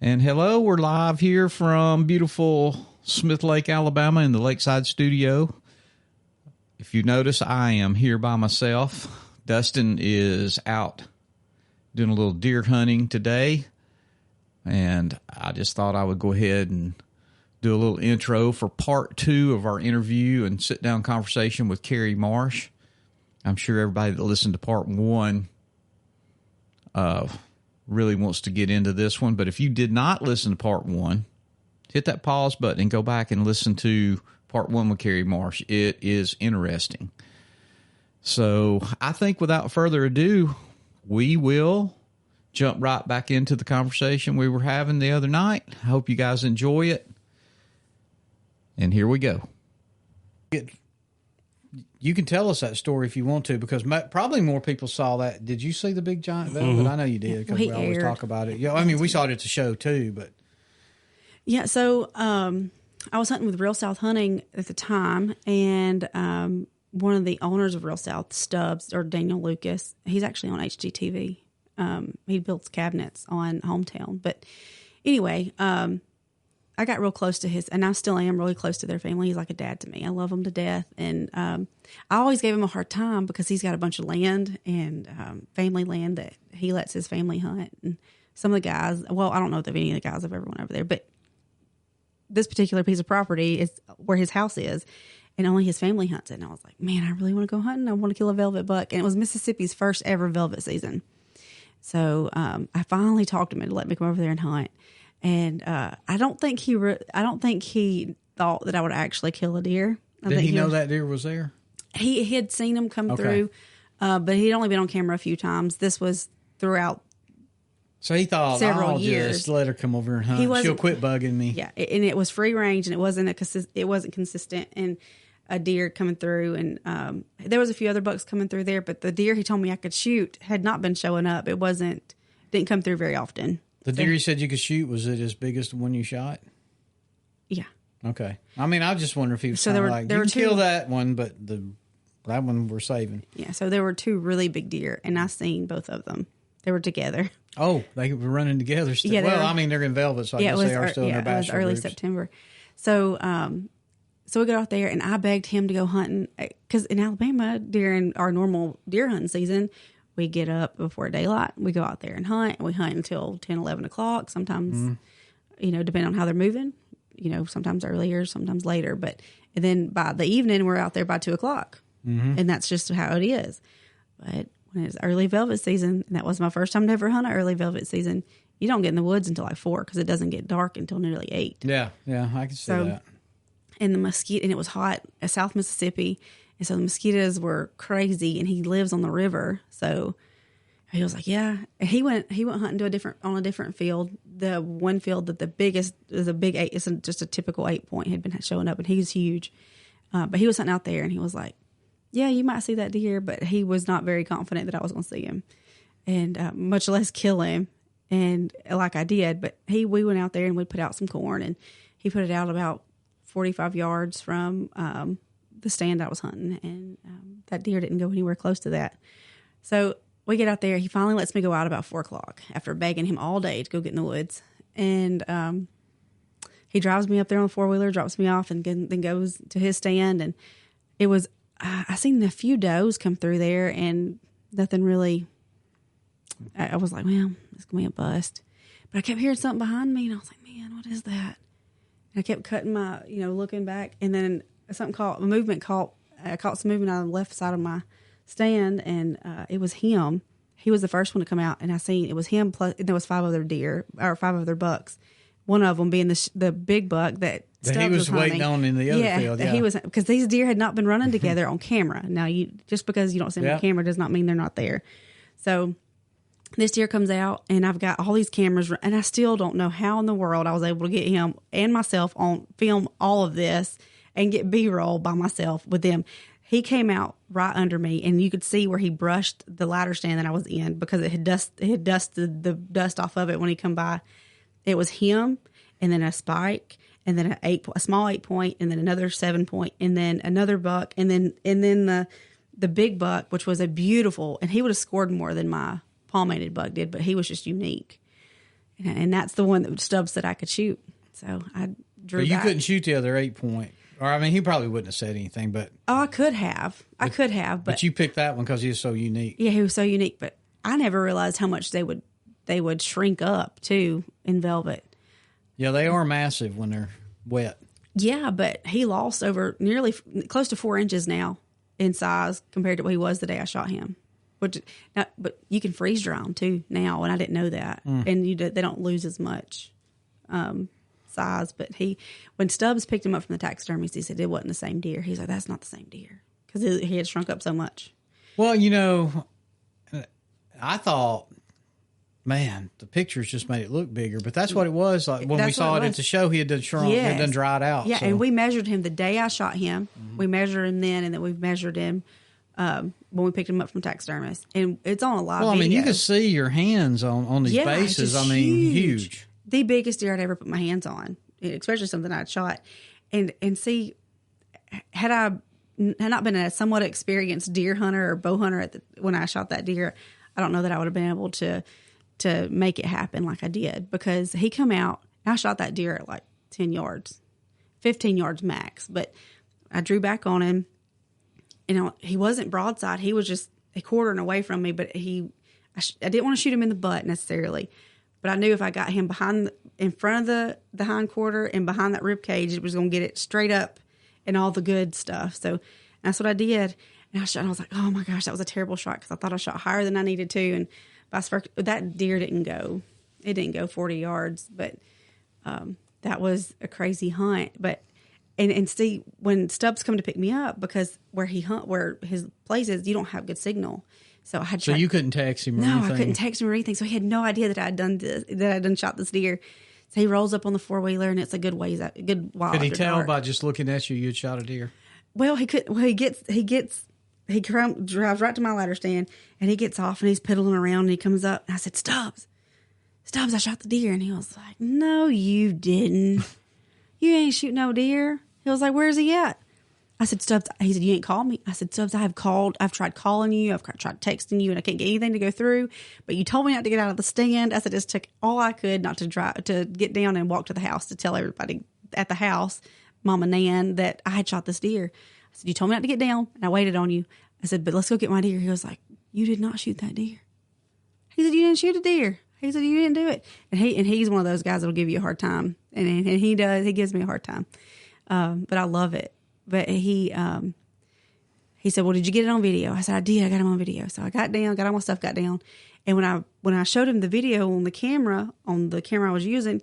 And hello, we're live here from beautiful Smith Lake, Alabama in the Lakeside studio. If you notice, I am here by myself. Dustin is out doing a little deer hunting today. And I just thought I would go ahead and do a little intro for part 2 of our interview and sit down conversation with Kerri Marsh. I'm sure everybody that listened to part 1 really wants to get into this one. But if you did not listen to part 1, hit that pause button and go back and listen to part 1 with Kerri Marsh. It is interesting. So I think without further ado, we will jump right back into the conversation we were having the other night. I hope you guys enjoy it. And here we go. You can tell us that story if you want to, because probably more people saw that. Did you see the big giant velvet? Mm-hmm. I know you did, because we always talk about it. Yeah, I mean, we saw it at the show too, but yeah. So I was hunting with Real South Hunting at the time, and one of the owners of Real South, Stubbs, or Daniel Lucas, he's actually on HGTV. He builds cabinets on Hometown, but anyway, I got real close to his, and I still am really close to their family. He's like a dad to me. I love him to death. And I always gave him a hard time because he's got a bunch of land and family land that he lets his family hunt. And some of the guys, well, I don't know if any of the guys have ever went over there, but this particular piece of property is where his house is, and only his family hunts it. And I was like, man, I really want to go hunting. I want to kill a velvet buck. And it was Mississippi's first ever velvet season. So I finally talked him into letting me come over there and hunt. And I don't think he thought that I would actually kill a deer. Did he know that deer was there? He had seen him come through, but he'd only been on camera a few times. This was throughout. So he thought, I'll just let her come over and hunt. She'll quit bugging me. Yeah, and it was free range, and it wasn't consistent, and a deer coming through, and there was a few other bucks coming through there, but the deer he told me I could shoot had not been showing up. Didn't come through very often. The deer you said you could shoot, was it as big as the one you shot? Yeah. Okay. I mean, I just wonder if he was kind of like, you can kill that one, but that one we're saving. Yeah, so there were 2 really big deer, and I seen both of them. They were together. Oh, they were running together still. Yeah, I mean, they're in velvet, so I guess they are still in their bachelor it was early groups. September. So we got out there, and I begged him to go hunting, because in Alabama, during our normal deer hunting season, we get up before daylight. We go out there and hunt. And we hunt until 10, 11 o'clock. Sometimes, depending on how they're moving, sometimes earlier, sometimes later. And then by the evening, we're out there by 2 o'clock. Mm-hmm. And that's just how it is. But when it's early velvet season, and that was my first time to ever hunt an early velvet season, you don't get in the woods until like 4, because it doesn't get dark until nearly 8. Yeah, I can see that. And and it was hot, South Mississippi. And so the mosquitoes were crazy, and he lives on the river. So he was like, yeah. And he went hunting on a different field. The one field that the biggest is a big 8. It's just a typical 8 point had been showing up, and he was huge. But he was hunting out there, and he was like, yeah, you might see that deer, but he was not very confident that I was going to see him, and much less kill him. And like I did, but we went out there and we put out some corn, and he put it out about 45 yards from the stand I was hunting, and that deer didn't go anywhere close to that. So we get out there. He finally lets me go out about 4 o'clock after begging him all day to go get in the woods. And he drives me up there on the 4-wheeler, drops me off, and then goes to his stand. And it was, I seen a few does come through there, and nothing really, I was like, well, it's going to be a bust. But I kept hearing something behind me, and I was like, man, what is that? And I kept cutting my, looking back, and then I caught some movement on the left side of my stand, and it was him. He was the first one to come out, and I seen it was him, plus there was 5 other bucks. One of them being the big buck that he was waiting on in the other field. Yeah, he was, because these deer had not been running together on camera. Now, just because you don't see them on camera does not mean they're not there. So this deer comes out, and I've got all these cameras, and I still don't know how in the world I was able to get him and myself on film all of this and get B-roll by myself with them. He came out right under me, and you could see where he brushed the ladder stand that I was in, because it had dusted the dust off of it when he come by. It was him, and then a spike, and then a small 8 point, and then another 7 point, and then another buck, and then the big buck, which was a beautiful, and he would have scored more than my palmated buck did, but he was just unique. And that's the one that Stubbs said I could shoot. So I drew But you back. couldn't shoot the other 8-point. Or, I mean, he probably wouldn't have said anything, but... Oh, I could have. But you picked that one because he was so unique. Yeah, he was so unique. But I never realized how much they would shrink up, too, in velvet. Yeah, they are massive when they're wet. Yeah, but he lost over nearly close to 4 inches now in size compared to what he was the day I shot him. But you can freeze dry them, too, now, and I didn't know that. And they don't lose as much size. But when Stubbs picked him up from the taxidermist, he said it wasn't the same deer. He's like, that's not the same deer because he had shrunk up so much. Well, you know, I thought, man, the pictures just made it look bigger. But that's what it was. Like when we saw it at the show, he had done shrunk, Yes. he had done dried out. Yeah, so. and we measured him the day I shot him. We measured him then, and then we measured him when we picked him up from taxidermist. And it's on a live Well, I mean, video. you can see your hands on these bases. just I mean, huge. The biggest deer I'd ever put my hands on, especially something I'd shot. And see, had I not been a somewhat experienced deer hunter or bow hunter when I shot that deer, I don't know that I would have been able to make it happen like I did, because he come out and I shot that deer at like 10 yards, 15 yards max. But I drew back on him, and he wasn't broadside. He was just a quartering away from me, but I didn't want to shoot him in the butt necessarily. But I knew if I got him in front of the hind quarter and behind that rib cage, it was going to get it straight up and all the good stuff. So that's what I did. And I shot, and I was like, oh my gosh, that was a terrible shot, because I thought I shot higher than I needed to. And vice versa, that deer didn't go 40 yards, but that was a crazy hunt. But and see, when Stubbs come to pick me up, because where his place is, you don't have good signal. So I had So you couldn't text him or anything? No, I couldn't text him or anything. So he had no idea that I had done shot this deer. So he rolls up on the 4-wheeler, and it's a good while. Could he tell by just looking at you you'd shot a deer? Well, he could. Well, he drives right to my ladder stand, and he gets off, and he's piddling around, and he comes up, and I said, Stubbs, I shot the deer. And he was like, no, you didn't. You ain't shoot no deer. He was like, where's he at? I said, Stubbs, he said, you ain't called me. I said, Stubbs, I've tried calling you. I've tried texting you, and I can't get anything to go through. But you told me not to get out of the stand. I said, it took all I could not to get down and walk to the house to tell everybody at the house, Mama Nan, that I had shot this deer. I said, you told me not to get down, and I waited on you. I said, but let's go get my deer. He was like, you did not shoot that deer. He said, you didn't shoot a deer. He said, you didn't do it. And he's one of those guys that'll give you a hard time. And he does. He gives me a hard time. But I love it. But he said, well, did you get it on video? I said, I did. I got him on video. So I got down, got all my stuff, got down. And when I showed him the video on the camera I was using,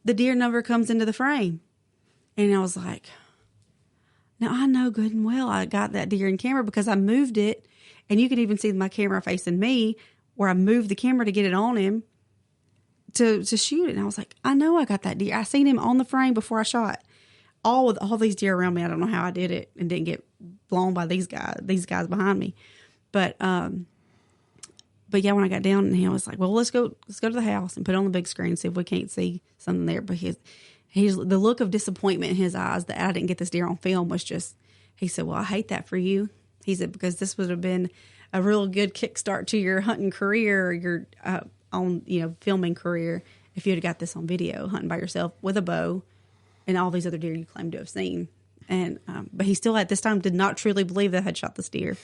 the deer number comes into the frame. And I was like, now I know good and well I got that deer in camera, because I moved it. And you can even see my camera facing me, where I moved the camera to get it on him to shoot it. And I was like, I know I got that deer. I seen him on the frame before I shot. All these deer around me, I don't know how I did it and didn't get blown by these guys behind me. But yeah, when I got down, and he was like, well, let's go to the house and put it on the big screen, see if we can't see something there. But he's the look of disappointment in his eyes that I didn't get this deer on film was just, he said, well, I hate that for you. He said, because this would have been a real good kickstart to your hunting career, or your filming career, if you had got this on video, hunting by yourself with a bow and all these other deer you claim to have seen. And but he still at this time did not truly believe that I had shot this deer.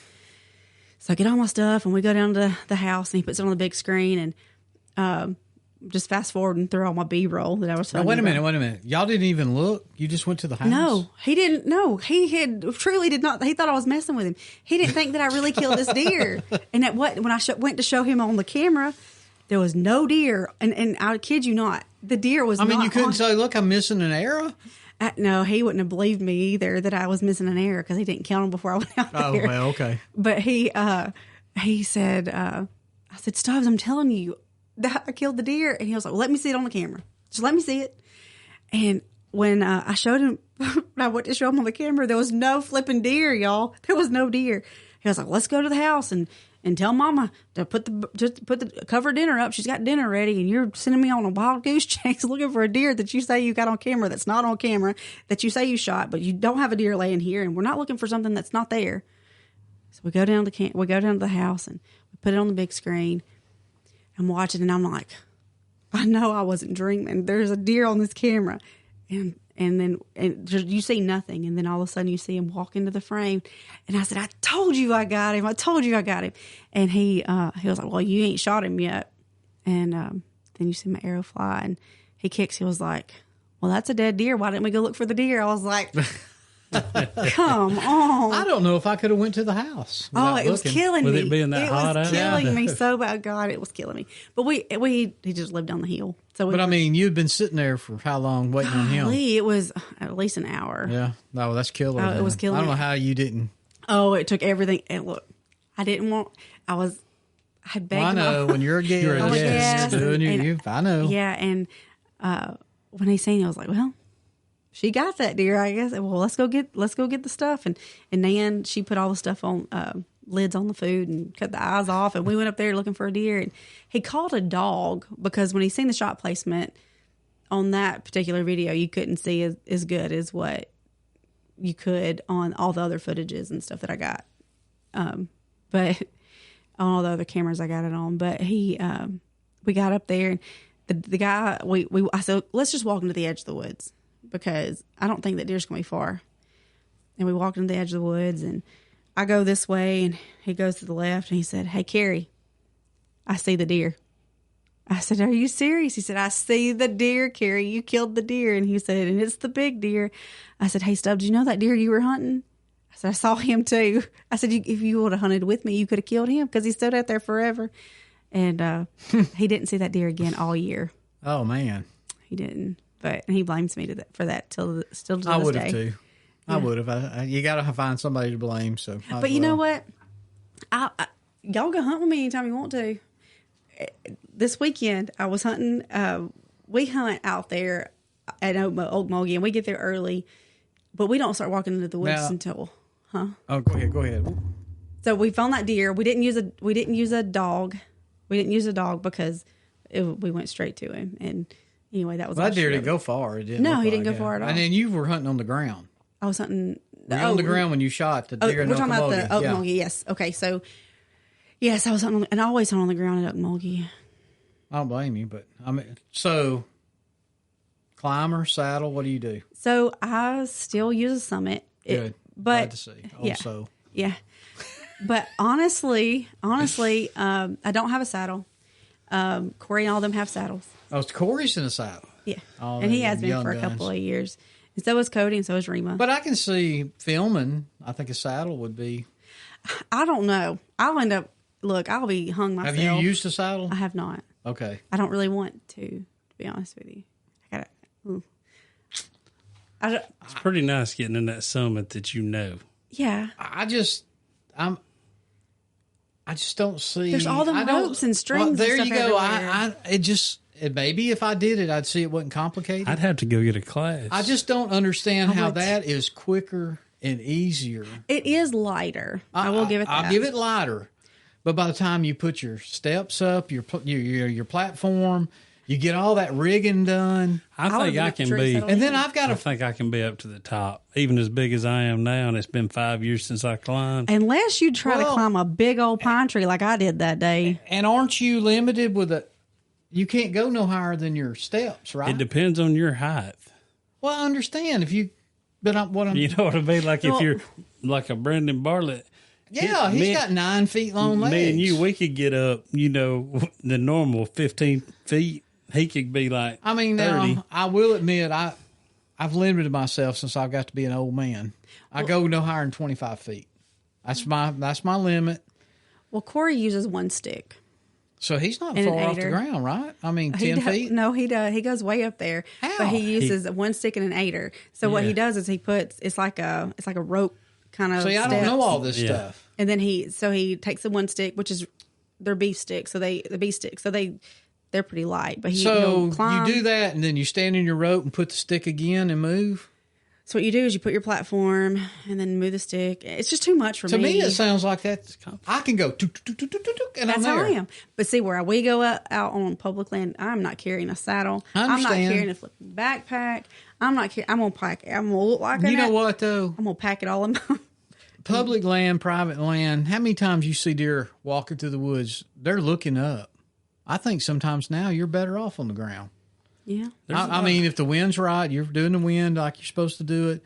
So I get all my stuff, and we go down to the house, and he puts it on the big screen, and just fast forward and through all my B-roll that I was talking about. Wait a minute. Y'all didn't even look? You just went to the house? No, he didn't. No, he truly did not. He thought I was messing with him. He didn't think that I really killed this deer. And when I went to show him on the camera, there was no deer. And I kid you not, the deer was not. You couldn't say, look, I'm missing an arrow? No, he wouldn't have believed me either that I was missing an arrow, because he didn't count them before I went out there. Oh, well, okay. But he said, I said, Stubbs, I'm telling you that I killed the deer. And he was like, well, let me see it on the camera. Just let me see it. And when I showed him, when I went to show him on the camera, there was no flipping deer, y'all. There was no deer. He was like, let's go to the house and tell Mama to put the cover dinner up. She's got dinner ready, and you're sending me on a wild goose chase looking for a deer that you say you got on camera that's not on camera, that you say you shot, but you don't have a deer laying here, and we're not looking for something that's not there. So we go down to the house, and we put it on the big screen. I'm watching, and I'm like, I know I wasn't dreaming. There's a deer on this camera. And then you see nothing. And then all of a sudden you see him walk into the frame. And I said, I told you I got him. I told you I got him. And he was like, well, you ain't shot him yet. And then you see my arrow fly. And he kicks. He was like, well, that's a dead deer. Why didn't we go look for the deer? I was like, come on. I don't know if I could have went to the house. Oh, it was killing me. With it being that hot out? It was killing me so bad. God, it was killing me. But he just lived down the hill. So but I mean, you'd been sitting there for how long waiting on him? It was at least an hour. Yeah. No, that's killer. Oh, it was killing me. I don't know how you didn't. Oh, it took everything. And look, I didn't want, I begged Well, I know when you're a guest. You're a guest. I know. Yeah. And when he seen it, I was like, well, she got that deer, I guess. Well, let's go get the stuff. And Nan, she put all the stuff on, lids on the food and cut the eyes off. And we went up there looking for a deer. And he called a dog because when he seen the shot placement on that particular video, you couldn't see as good as what you could on all the other footages and stuff that I got. But on all the other cameras I got it on. But we got up there and the guy, I said, let's just walk into the edge of the woods because I don't think that deer's going to be far. And we walked into the edge of the woods and I go this way and he goes to the left and he said, hey, Kerri, I see the deer. I said, are you serious? He said, I see the deer, Kerri. You killed the deer. And he said, and it's the big deer. I said, hey, Stubbs, you know that deer you were hunting? I said, I saw him too. I said, if you would have hunted with me, you could have killed him because he stood out there forever. And he didn't see that deer again all year. Oh, man. He didn't. But and he blames me for that still to this day. I would have too. Yeah. I would have. You got to find somebody to blame. So, but you know what? Y'all go hunt with me anytime you want to. This weekend, I was hunting. We hunt out there at Oak Mulgee, and we get there early, but we don't start walking into the woods until, Oh, go ahead. So we found that deer. We didn't use a dog. We didn't use a dog because we went straight to him. And anyway, that was that deer didn't go far. It didn't. No, he didn't go far at all. And then you were hunting on the ground. I was hunting. Were you on the ground when you shot the deer in We're talking about the Oak Yeah. Mulgee, yes. Okay, so, yes, I was hunting, and I always hunt on the ground at Oak Mulgee. I don't blame you, but I mean, so climber, saddle, what do you do? So I still use a Summit. Good. Glad to see. Also. Yeah. But honestly, I don't have a saddle. Corey and all of them have saddles. Oh, Corey's in a saddle. Yeah. Oh, and he has been young for a guns. couple of years. And so is Cody and so is Rima. But I can see filming. I think a saddle would be. I don't know. I'll be hung myself. Have you used a saddle? I have not. Okay. I don't really want to be honest with you. It's pretty nice getting in that Summit that you know. Yeah. I just don't see. There's all the ropes and strings. Well, there and you stuff go. everywhere. Maybe if I did it, I'd see it wasn't complicated. I'd have to go get a class. I just don't understand how would. that is quicker and easier. It is lighter. I will give it that. I'll give it lighter. But by the time you put your steps up, your platform, you get all that rigging done. I think I can be. And then I think I can be up to the top, even as big as I am now. And it's been 5 years since I climbed. Unless you try to climb a big old pine tree like I did that day. And aren't you limited with you can't go no higher than your steps, right? It depends on your height. Well, I understand if you, you know what I mean? Like if you're like a Brendan Bartlett. Yeah, he's got 9 feet long legs. Me and you, we could get up, the normal 15 feet. He could be like 30. Now, I will admit, I've limited myself since I've got to be an old man. I go no higher than 25 feet. That's my limit. Well, Corey uses one stick. So he's not And far an off the aider. ground, right? 10 feet? No, he does. He goes way up there. How? But he uses one stick and an aider. So what he does is it's like a rope kind of. See, I don't know all this stuff. And then he takes the one stick, which is their beef stick. So they're pretty light. But So climb. you do that, and then you stand in your rope and put the stick again and move? So what you do is you put your platform and then move the stick. It's just too much for me. To me, it sounds like that. I can go, tuk, tuk, tuk, tuk, tuk, tuk, and That's I'm how there. I am. But see, where we go out on public land, I'm not carrying a saddle. I I'm not understand. carrying a flipping backpack. I'm gonna pack. I'm gonna look like You know what, though? I'm gonna pack it all in. Public land, private land, how many times you see deer walking through the woods, they're looking up. I think sometimes now you're better off on the ground. Yeah. I mean, if the wind's right, you're doing the wind like you're supposed to do it.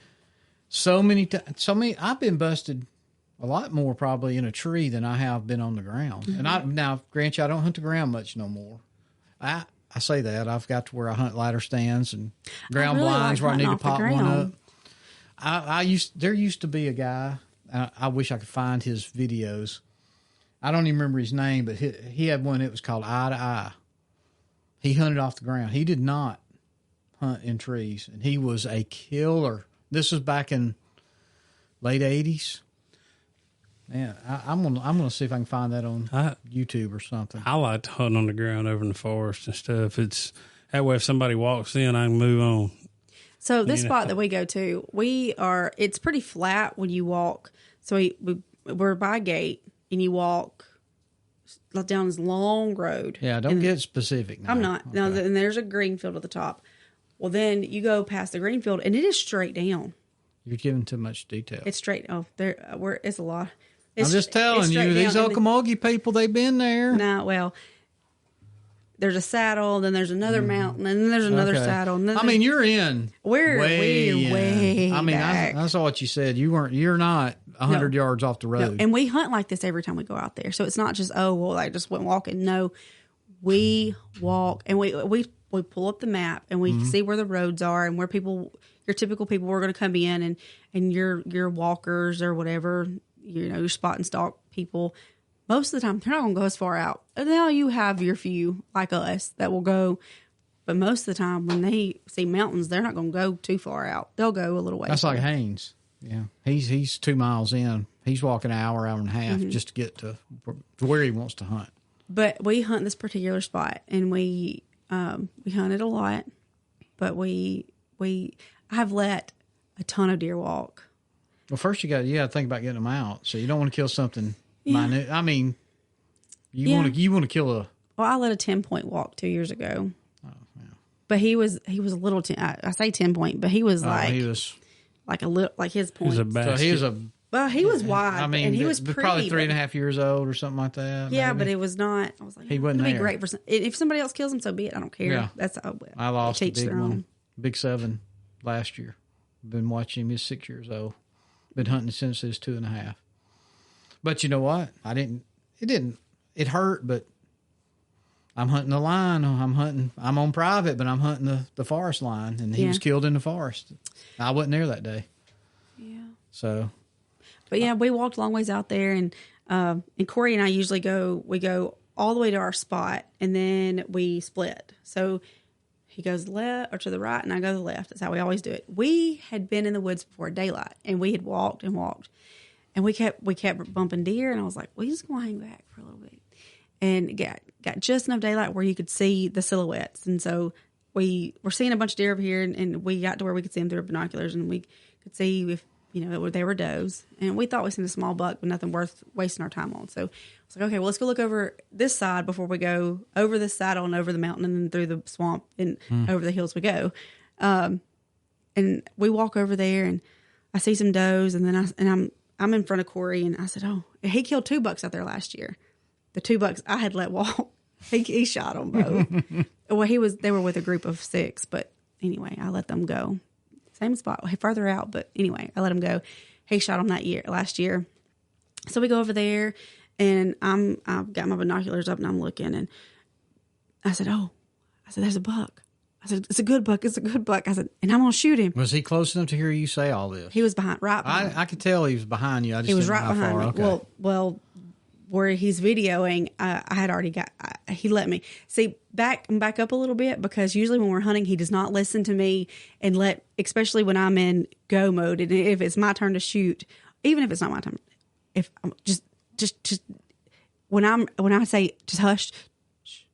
So many, I've been busted a lot more probably in a tree than I have been on the ground. Mm-hmm. And now, grant you, I don't hunt the ground much no more. I say that I've got to where I hunt ladder stands and ground really blinds like where I need to hunting off pop the one ground. up. There used to be a guy. I wish I could find his videos. I don't even remember his name, but he had one that was called Eye to Eye. He hunted off the ground. He did not hunt in trees, and he was a killer. This was back in late 80s. Man, I'm gonna see if I can find that on YouTube or something. I like to hunt on the ground over in the forest and stuff. It's that way if somebody walks in, I can move on. So this spot that we go to, it's pretty flat when you walk. So we're by a gate, and you walk down this long road. Yeah, don't get specific now. I'm not. Okay. No, and there's a green field at the top. Well, then you go past the green field, and it is straight down. You're giving too much detail. It's straight. Oh, it's a lot. I'm just telling you, these Okmulgee people, they've been there. Nah, well, there's a saddle, then there's another mountain, and then there's another saddle. And then you're in. We're way I mean, back. I saw what you said. You're not 100 yards off the road. No. And we hunt like this every time we go out there. So it's not just, I just went walking. No, we walk, and we pull up the map, and we see where the roads are and where your typical people were going to come in, and your walkers or whatever, your spot and stalk people. Most of the time, they're not going to go as far out. And now you have your few, like us, that will go. But most of the time, when they see mountains, they're not going to go too far out. They'll go a little way. That's like Haynes. Yeah. He's 2 miles in. He's walking an hour and a half just to get to where he wants to hunt. But we hunt this particular spot, and we hunted a lot. But I've let a ton of deer walk. Well, first you got to think about getting them out. So you don't want to kill something minute. I mean, you want to kill a. Well, I let a 10-point walk 2 years ago. Oh, yeah. But he was a little. I say 10-point, but he was like a little, like his point. So he was wide. I mean, and he was pretty, probably 3.5 years old or something like that. Yeah, maybe. but it was not. I was like, he wasn't there. Be great for if somebody else kills him, so be it. I don't care. Yeah. That's I lost a big one, own. big 7 last year. Been watching him. He's 6 years old. Been hunting since he was 2.5. But you know what? It hurt, but I'm hunting the line. I'm on private, but I'm hunting the forest line, and he was killed in the forest. I wasn't there that day. Yeah. So. But yeah, we walked a long ways out there, and Corey and I usually go all the way to our spot, and then we split. So he goes left or to the right, and I go to the left. That's how we always do it. We had been in the woods before daylight, and we had walked and walked, and we kept bumping deer, and I was like, we just gonna hang back for a little bit, and got just enough daylight where you could see the silhouettes, and so we were seeing a bunch of deer over here, and we got to where we could see them through binoculars, and we could see if they were does, and we thought we seen a small buck, but nothing worth wasting our time on. So I was like, okay, well, let's go look over this side before we go over this saddle and over the mountain and then through the swamp and over the hills we go. And we walk over there, and I see some does, and then I'm in front of Corey, and I said, oh, he killed 2 bucks out there last year. The 2 bucks I had let walk, he shot them both. Well, they were with a group of 6, but anyway, I let them go. Same spot, further out, but anyway, I let him go. He shot him last year. So we go over there, and I've got my binoculars up, and I'm looking, and I said, there's a buck. I said, it's a good buck. It's a good buck. I said, and I'm going to shoot him. Was he close enough to hear you say all this? He was right behind. I could tell he was behind you. I just he was didn't right know how behind far. me. Okay. Well, where he's videoing, I had already he let me see back up a little bit, because usually when we're hunting, he does not listen to me and especially when I'm in go mode. And if it's my turn to shoot, even if it's not my turn, if I'm just when I say just hush,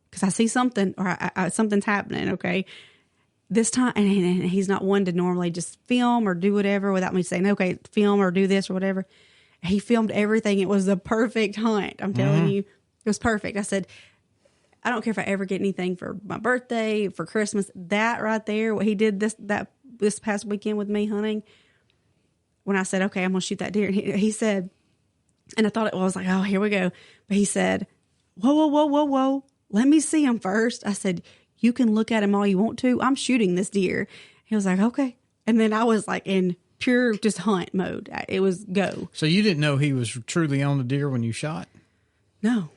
because I see something or something's happening. Okay. This time, and he's not one to normally just film or do whatever without me saying, okay, film or do this or whatever. He filmed everything. It was the perfect hunt. I'm telling you, it was perfect. I said, I don't care if I ever get anything for my birthday, for Christmas. That right there, what he did this past weekend with me hunting, when I said, okay, I'm going to shoot that deer. And he said, and I thought I was like, oh, here we go. But he said, whoa, whoa, whoa, whoa, whoa. let me see him first. I said, you can look at him all you want to. I'm shooting this deer. He was like, okay. And then I was like in pure just hunt mode. It was go. So you didn't know he was truly on the deer when you shot? No.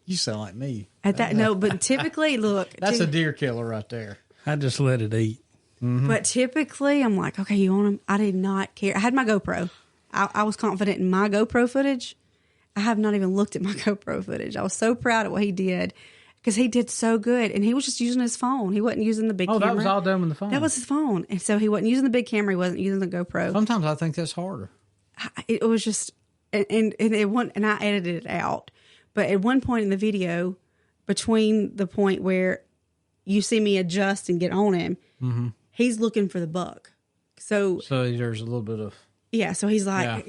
You sound like me. At that, no, but typically, look. That's a deer killer right there. I just let it eat. Mm-hmm. But typically, I'm like, okay, you want him? I did not care. I had my GoPro. I was confident in my GoPro footage. I have not even looked at my GoPro footage. I was so proud of what he did because he did so good. And he was just using his phone. He wasn't using the big camera. Oh, that was all done with the phone. That was his phone. And so he wasn't using the big camera. He wasn't using the GoPro. Sometimes I think that's harder. It was just, and I edited it out. But at one point in the video, between the point where you see me adjust and get on him, he's looking for the buck. So there's a little bit of... Yeah, so he's like,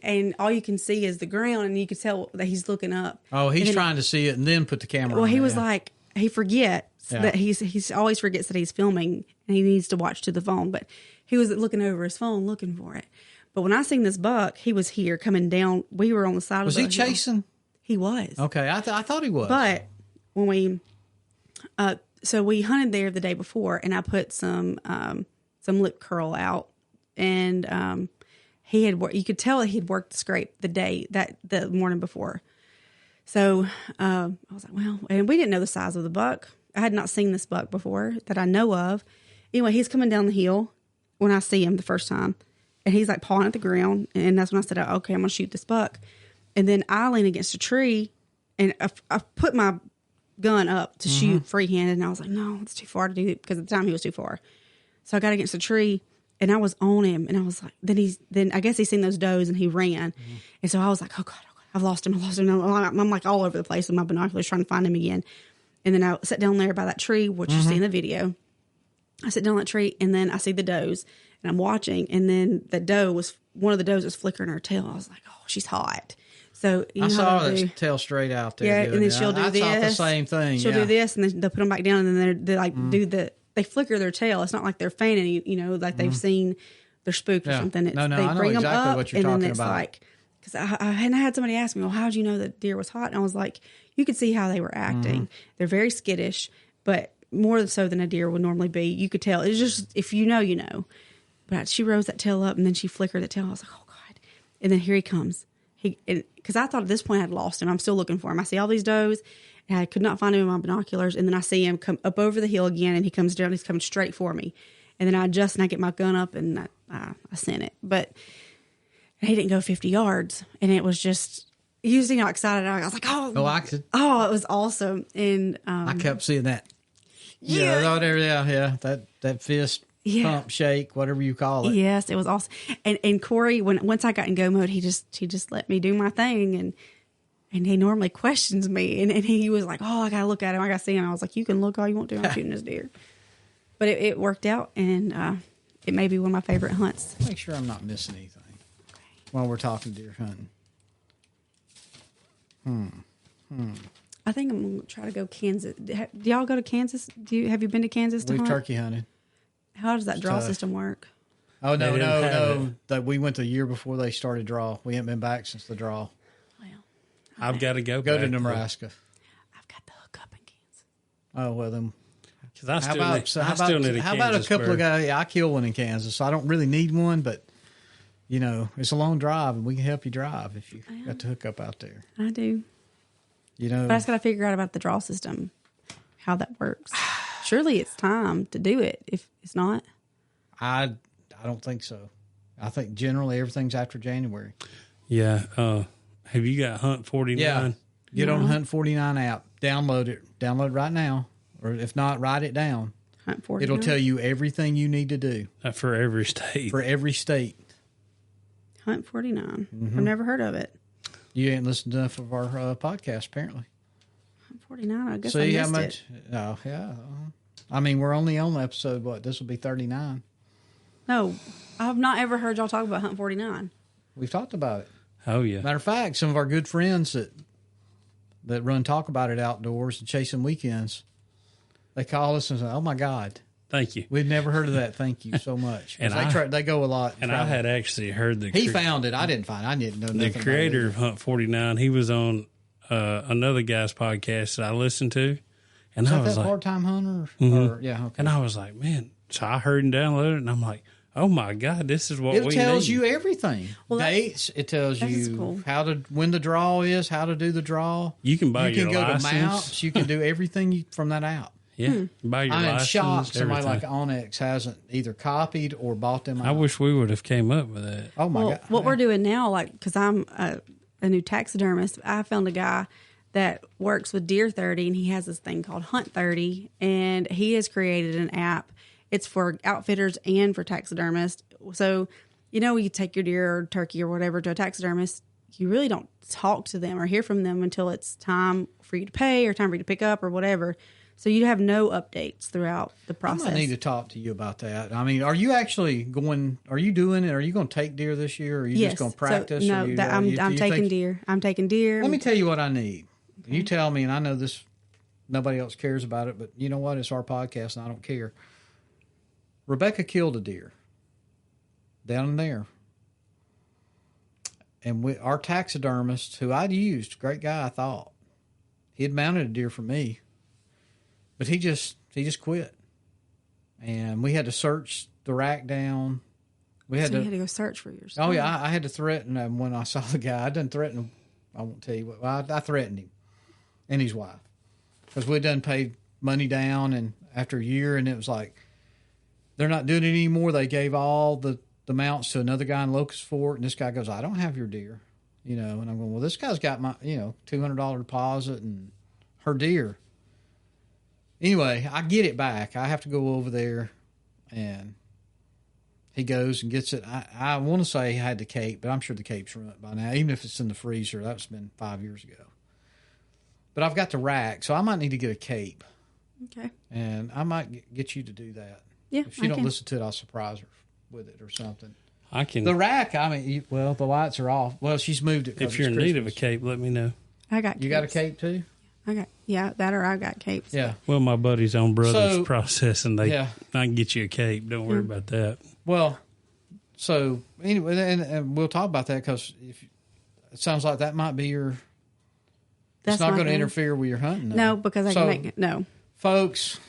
and all you can see is the ground, and you can tell that he's looking up. Oh, he's trying to see it and then put the camera on. Well, he was like, he forgets that he's always forgets that he's filming, and he needs to watch to the phone. But he was looking over his phone looking for it. But when I seen this buck, he was here coming down. We were on the side of the hill. Was he chasing? He was. Okay, I thought he was. But when we, so we hunted there the day before, and I put some lip curl out, and he had, you could tell that he'd worked the scrape the morning before. So I was like, well, and we didn't know the size of the buck. I had not seen this buck before that I know of. Anyway, he's coming down the hill when I see him the first time, and he's like pawing at the ground. And that's when I said, oh, okay, I'm going to shoot this buck. And then I lean against a tree, and I put my gun up to shoot freehanded, and I was like, no, it's too far to do it, because at the time he was too far. So I got against a tree, and I was on him, and I was like, then I guess he's seen those does, and he ran. And so I was like, oh God, I've lost him. I'm like all over the place with my binoculars trying to find him again. And then I sat down there by that tree, which you see in the video. I sit down on that tree, and then I see the does, and I'm watching, and then one of the does was flickering her tail. I was like, oh, she's hot. So I saw that tail straight out there. Yeah, and then she'll do this. I thought the same thing. She'll do this, and then they'll put them back down, and then they like they flicker their tail. It's not like they're fainting, like they've seen they're spooked or something. It's, no, they I know bring exactly them up, what you're and talking then it's about. like, because I had somebody ask me, well, how'd you know that deer was hot? And I was like, you could see how they were acting. They're very skittish, but more so than a deer would normally be. You could tell. It's just, if you know, you know. But she rose that tail up, and then she flickered the tail. I was like, oh God. And then here he comes. Because I thought at this point I'd lost him. I'm still looking for him. I see all these does, and I could not find him in my binoculars. And then I see him come up over the hill again, and he comes down. He's coming straight for me. And then I adjust, and I get my gun up, and I sent it. But he didn't go 50 yards, and it was just, you see how excited I was. Like, oh, it was awesome. And I kept seeing that. Yeah. That fist pump, shake, whatever you call it. Yes, it was awesome. And Corey, once I got in go mode, he just let me do my thing, and he normally questions me, and he was like, oh, I gotta look at him, I gotta see him. I was like, you can look all you want to, I'm shooting this deer. But it worked out, and it may be one of my favorite hunts. Make sure I'm not missing anything while we're talking deer hunting. I think I'm gonna try to go Kansas. Do y'all go to Kansas? Have you been to Kansas to We've hunt? turkey hunted. How does that draw system work? Oh, They didn't have no. That we went the year before they started draw. We haven't been back since the draw. Well, I've got to Go back to Nebraska. I've got the hook up in Kansas. Oh, well, then. Because I How still need a about a couple of guys? Yeah, I kill one in Kansas, so I don't really need one, but, it's a long drive, and we can help you drive if you got the hook up out there. I do. But I just got to figure out about the draw system, how that works. Surely it's time to do it. If it's not, I don't think so. I think generally everything's after January. Yeah. Have you got Hunt 49? Yeah. Get on Hunt 49 app. Download it. Download it right now. Or if not, write it down. Hunt 49. It'll tell you everything you need to do. For every state. For every state. Hunt 49. I've never heard of it. You ain't listened to enough of our podcast, apparently. Hunt 49. I guess See I missed how much? it. Oh, yeah. I mean, we're only on episode, this will be 39. No, I've not ever heard y'all talk about Hunt 49. We've talked about it. Oh, yeah. Matter of fact, some of our good friends that run Talk About It Outdoors and Chasing Weekends, they call us and say, oh, my God. Thank you. We've never heard of that. Thank you so much. And they go a lot. And I had actually heard He found it. I didn't find it. I didn't know nothing the creator about of Hunt 49. He was on another guy's podcast that I listened to, and Is I that was that like, part-time hunter? Or, yeah, okay. and I was like, man. So I heard and downloaded it, and I'm like, oh my God, this is what It we tells need. you everything. Well, Dates. It tells that's you cool. when the draw is, how to do the draw. You can buy You can your go license. to maps. You can do everything from that app. Yeah, buy your I am license. shocked somebody everything. like Onyx hasn't either copied or bought them out. I wish we would have came up with that. Oh my Well, God! what we're doing now, like, because I'm a new taxidermist, I found a guy that works with Deer 30, and he has this thing called Hunt 30, and he has created an app. It's for outfitters and for taxidermists. So, you take your deer or turkey or whatever to a taxidermist, you really don't talk to them or hear from them until it's time for you to pay or time for you to pick up or whatever. So you have no updates throughout the I process. might need to talk to you about that. I mean, are you actually going? Are you doing it? Are you going to take deer this year? Or are you Yes. just going to practice? So, no, or you, that, are you- I'm do you taking think- deer. I'm taking deer. Let me tell you what I need. You tell me, and I know this. Nobody else cares about it, but you know what? It's our podcast, and I don't care. Rebecca killed a deer down in there. And our taxidermist, who I'd used, great guy, I thought, he had mounted a deer for me, but he just quit. And we had to search the rack down. We had so you to. had to go search for yours. Oh yeah, I had to threaten him when I saw the guy. I didn't threaten him. I won't tell you what. I threatened him and his wife because we'd done paid money down, and after a year, and it was like they're not doing it anymore. They gave all the mounts to another guy in Locust Fort, and this guy goes, "I don't have your deer," and I'm going, "Well, this guy's got my $200 deposit and her deer." Anyway, I get it back. I have to go over there, and he goes and gets it. I want to say he had the cape, but I'm sure the cape's ruined by now. Even if it's in the freezer, that's been 5 years ago. But I've got the rack, so I might need to get a cape, Okay. and I might get you to do that. Yeah. If she don't listen to it, I'll surprise her with it or something. I can. The rack, I mean, the lights are off. Well, she's moved it. 'cause if you're in it's need of a Christmas. cape, let me know. I got. You got a capes. cape too? That or I got capes. Yeah. Well, my buddy's own brother's So- processing. Yeah. I can get you a cape. Don't worry about that. Well, so anyway, and we'll talk about that because it sounds like that might be your. That's It's not my going to goal. interfere with your hunting. though. No, because I So, can make it. No. folks,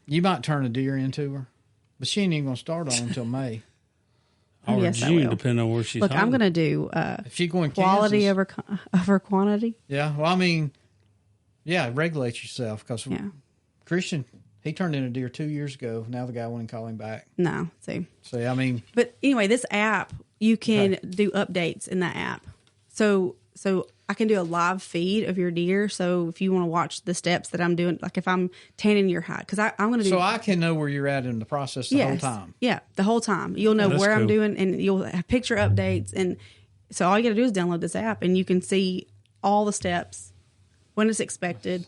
you might turn a deer into her, but she ain't even going to start on until May. Or Yes, I June, will. depending on where she's Look, I'm hunting. going to do If she going quality Kansas, over quantity. yeah. Well, I mean, yeah, regulate yourself because Yeah. Christian, he turned in a deer 2 years ago. Now the guy wouldn't call him back. No. See. So I mean, But anyway, this app, you can do updates in that app. So I can do a live feed of your deer. So if you want to watch the steps that I'm doing, like if I'm tanning your hide, because I'm going to do. so I can know where you're at in the process the whole Yes. time. Yeah, the whole time. You'll know That's where I'm cool. doing, and you'll have picture updates. And so all you got to do is download this app, and you can see all the steps when it's expected.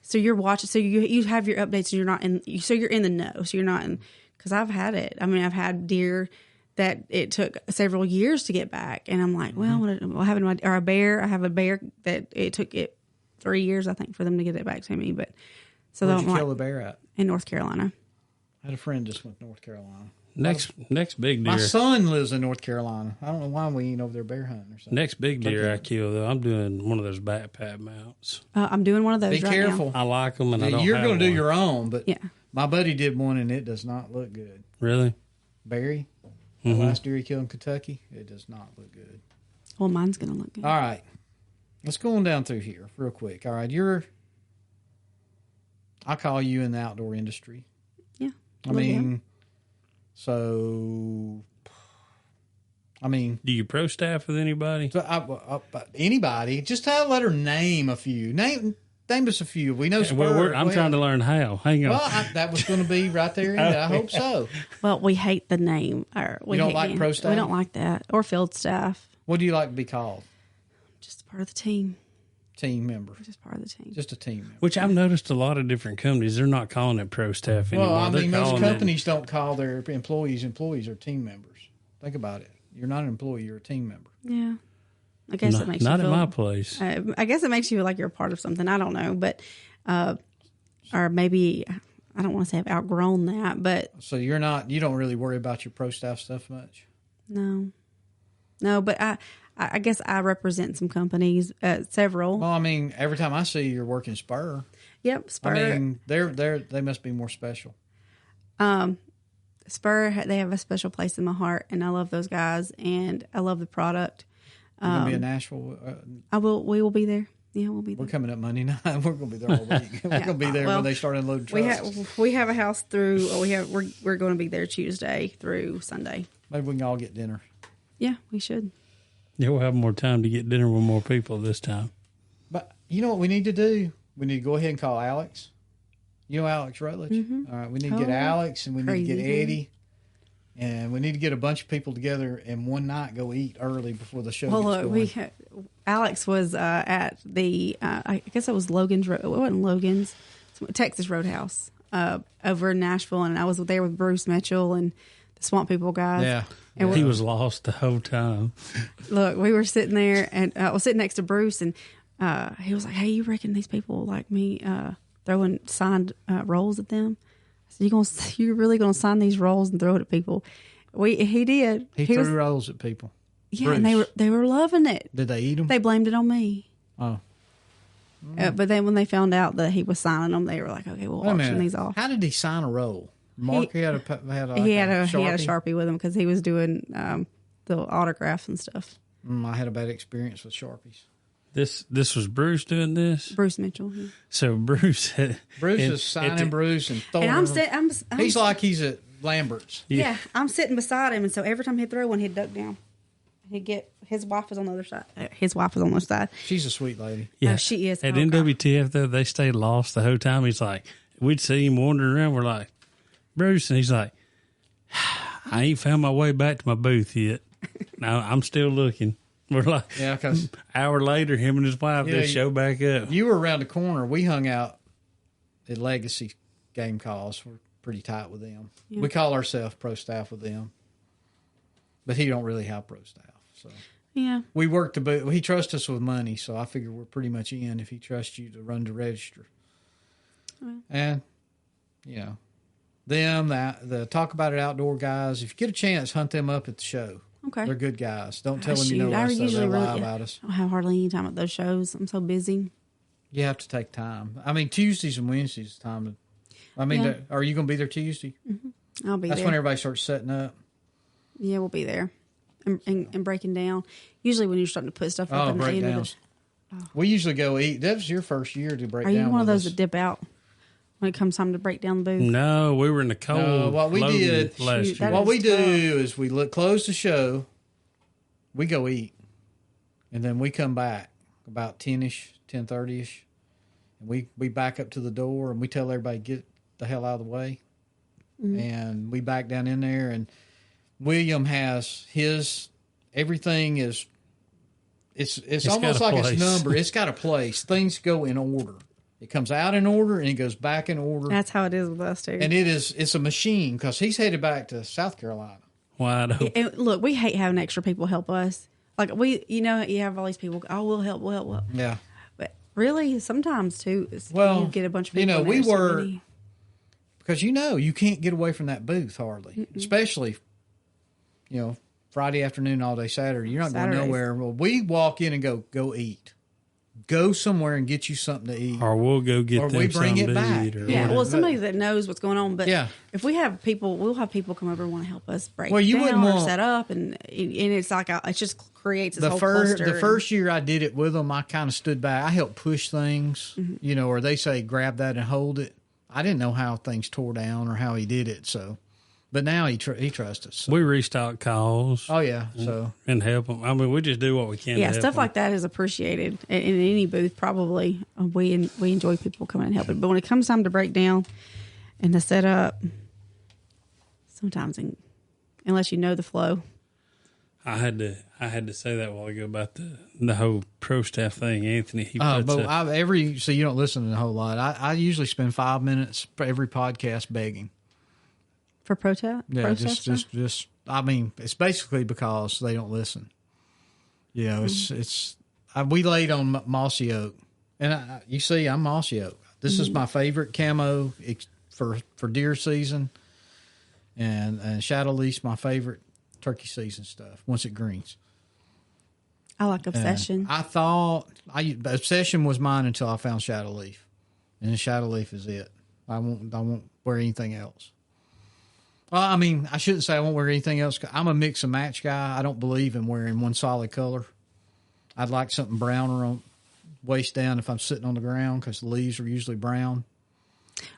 So you're watching. So you have your updates, and you're not in. So you're in the know. So you're not in. Because I've had it. I mean, I've had deer that it took several years to get back, and I'm like, well, what happened to my, or a bear? I have a bear that it took it 3 years, I think, for them to get it back to me. But so Where'd I'm you like, kill the bear at? in North Carolina. I had a friend just went to North Carolina. Next big My deer. son lives in North Carolina. I don't know why we ain't over there bear hunting or something. Next big deer I kill though. I'm doing one of those backpack mounts. I'm doing one of those Be right careful. I like them, and I don't. You're have going to do one. your own, but Yeah. my buddy did one and it does not look good. Really? Barry, the last deer he killed in Kentucky, it does not look good. Well, mine's going to look good. All right. Let's go on down through here real quick. All right. I call you in the outdoor industry. Yeah. I mean, so, Do you pro staff with anybody? anybody, just let her name a few. Name us a few. We know Well, I'm trying to learn how. Hang on. Well, that was going to be right there. In it. I hope so. Well, we hate the name. Or we You don't hate like being- pro staff? We don't like that. Or field staff. What do you like to be called? Just part of the team. Team member. Just part of the team. Just a team member. Which I've noticed a lot of different companies, they're not calling it pro staff anymore. Well, I mean, They're most calling it- companies don't call their employees or team members. Think about it. You're not an employee. You're a team member. Yeah. I guess it makes you not feel, at my place. I guess it makes you feel like you're a part of something. I don't know. But, or maybe, I don't want to say I've outgrown that, but So you don't really worry about your pro staff stuff much? no, but I I guess I represent some companies, several. Well, I mean, every time I see you're working Spur, Yep, Spur. I mean, they must be more special. Spur, they have a special place in my heart, and I love those guys, and I love the product. You're gonna be in Nashville. We will be there. Yeah, we'll be there. We're coming up Monday night. We're gonna be there all week. We're gonna be there when they start unloading trucks. We have a house through. We're going to be there Tuesday through Sunday. Maybe we can all get dinner. Yeah, we should. Yeah, we'll have more time to get dinner with more people this time. But you know what we need to do? We need to go ahead and call Alex. You know Alex Rutledge? Mm-hmm. All right, we need to get Alex, and we need to get Eddie. And we need to get a bunch of people together and one night go eat early before the show gets going. Alex was at the, I guess it was Logan's, it wasn't Logan's, Texas Roadhouse over in Nashville. And I was there with Bruce Mitchell and the Swamp People guys. Yeah. And he was lost the whole time. Look, we were sitting there and I was sitting next to Bruce and he was like, hey, you reckon these people like me throwing signed rolls at them? You're really gonna sign these rolls and throw it at people? He did. He threw rolls at people. Yeah, Bruce. and they were loving it. Did they eat them? They blamed it on me. Oh, But then when they found out that he was signing them, they were like, "Okay, we'll auction these off." How did he sign a roll? Mark, he had a Sharpie with him because he was doing the autographs and stuff. I had a bad experience with Sharpies. This was Bruce doing this. Bruce Mitchell. Yeah. So Bruce is signing Bruce and throwing. And he's like he's at Lambert's. Yeah, I'm sitting beside him, and so every time he'd throw one, he'd duck down. He'd get his wife was on the other side. His wife was on the other side. She's a sweet lady. Yeah, she is. At NWTF though, they stayed lost the whole time. He's like, we'd see him wandering around. We're like, Bruce, and he's like, I ain't found my way back to my booth yet. No, I'm still looking. We're like, yeah, because hour later, him and his wife just show back up. You were around the corner. We hung out at Legacy Game Calls. We're pretty tight with them. Yeah. We call ourselves pro staff with them, but he don't really have pro staff. So yeah, we work the booth. He trusts us with money, so I figure we're pretty much in if he trusts you to run the register. And you know, the Talk About It Outdoor guys. If you get a chance, hunt them up at the show. Okay. They're good guys. Don't tell them you know us. They'll lie about us. I don't have hardly any time at those shows. I'm so busy. You have to take time. I mean, Tuesdays and Wednesdays is time to. I mean, are you going to be there Tuesday? Mm-hmm. I'll be there. That's when everybody starts setting up. Yeah, we'll be there and breaking down. Usually when you're starting to put stuff up in the end of the, we usually go eat. That was your first year to break down. Are you one of those that dip out when it comes time to break down the booth? No, we were in the cold. What we did last year. What we do is we close the show, we go eat, and then we come back about 10-ish, 10:30-ish, and we back up to the door and we tell everybody get the hell out of the way, and we back down in there. And William has his everything is it's almost like it's numbered. It's got a place. Things go in order. It comes out in order and it goes back in order. That's how it is with us too. And it's a machine because he's headed back to South Carolina. Wide open. And look, we hate having extra people help us. Like you have all these people. Oh, we'll help. Yeah. But really, sometimes too, you get a bunch of people. We were because you can't get away from that booth hardly, especially Friday afternoon, all day Saturday. You're not going nowhere. Well, we walk in and go eat. Go somewhere and get you something to eat. Or we'll go get them we bring something it back. to eat. Yeah, well, somebody that knows what's going on. But yeah. If we have people, we'll have people come over and want to help us break you down wouldn't or set up. And it's like, it just creates this whole cluster. The first year I did it with them, I kind of stood back. I helped push things, or they say, grab that and hold it. I didn't know how things tore down or how he did it. So, but now he trusts us. So. We restock calls. Oh yeah. So and help them. I mean, we just do what we can. Yeah, to stuff like that is appreciated in any booth. Probably we enjoy people coming and helping. But when it comes time to break down and to set up, sometimes unless you know the flow. I had to say that a while ago about the whole pro staff thing. Anthony, he puts so you don't listen to the whole lot. I usually spend 5 minutes for every podcast begging. For protest? Yeah, just. I mean, it's basically because they don't listen. We laid on mossy oak, and you see, I'm mossy oak. This is my favorite camo for deer season, and shadow lease my favorite turkey season stuff once it greens. I like Obsession. I thought Obsession was mine until I found Shadow Leaf, and Shadow Leaf is it. I won't wear anything else. Well, I mean, I shouldn't say I won't wear anything else. I'm a mix and match guy. I don't believe in wearing one solid color. I'd like something browner on waist down if I'm sitting on the ground because the leaves are usually brown.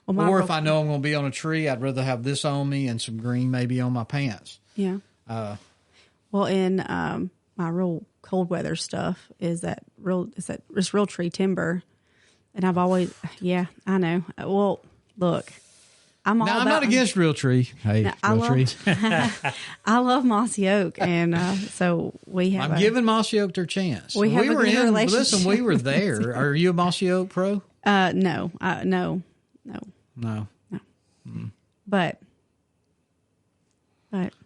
Well, or if I know I'm going to be on a tree, I'd rather have this on me and some green maybe on my pants. Yeah. Well, in my real cold weather stuff is that real tree timber, and I've always I know. Well, look. I'm not against real tree. Hey, real tree. I love mossy oak, and so we have. I'm giving mossy oak their chance. We have a good relationship. Listen, we were there. Are you a mossy oak pro? No. But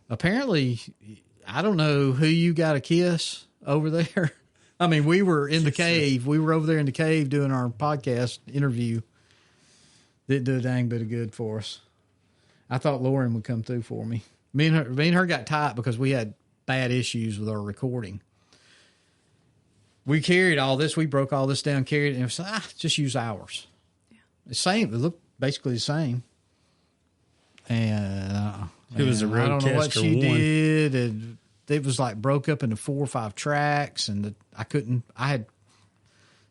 apparently, I don't know who you got a kiss over there. I mean, we were in the cave. We were over there in the cave doing our podcast interview. Didn't do a dang bit of good for us. I thought Lauren would come through for me. Me and her got tight because we had bad issues with our recording. We carried all this. We broke all this down, carried it, and it was just use ours. Yeah. The same. It looked basically the same. And it was a roadcaster. I don't know what she did. And it was like broke up into 4 or 5 tracks, and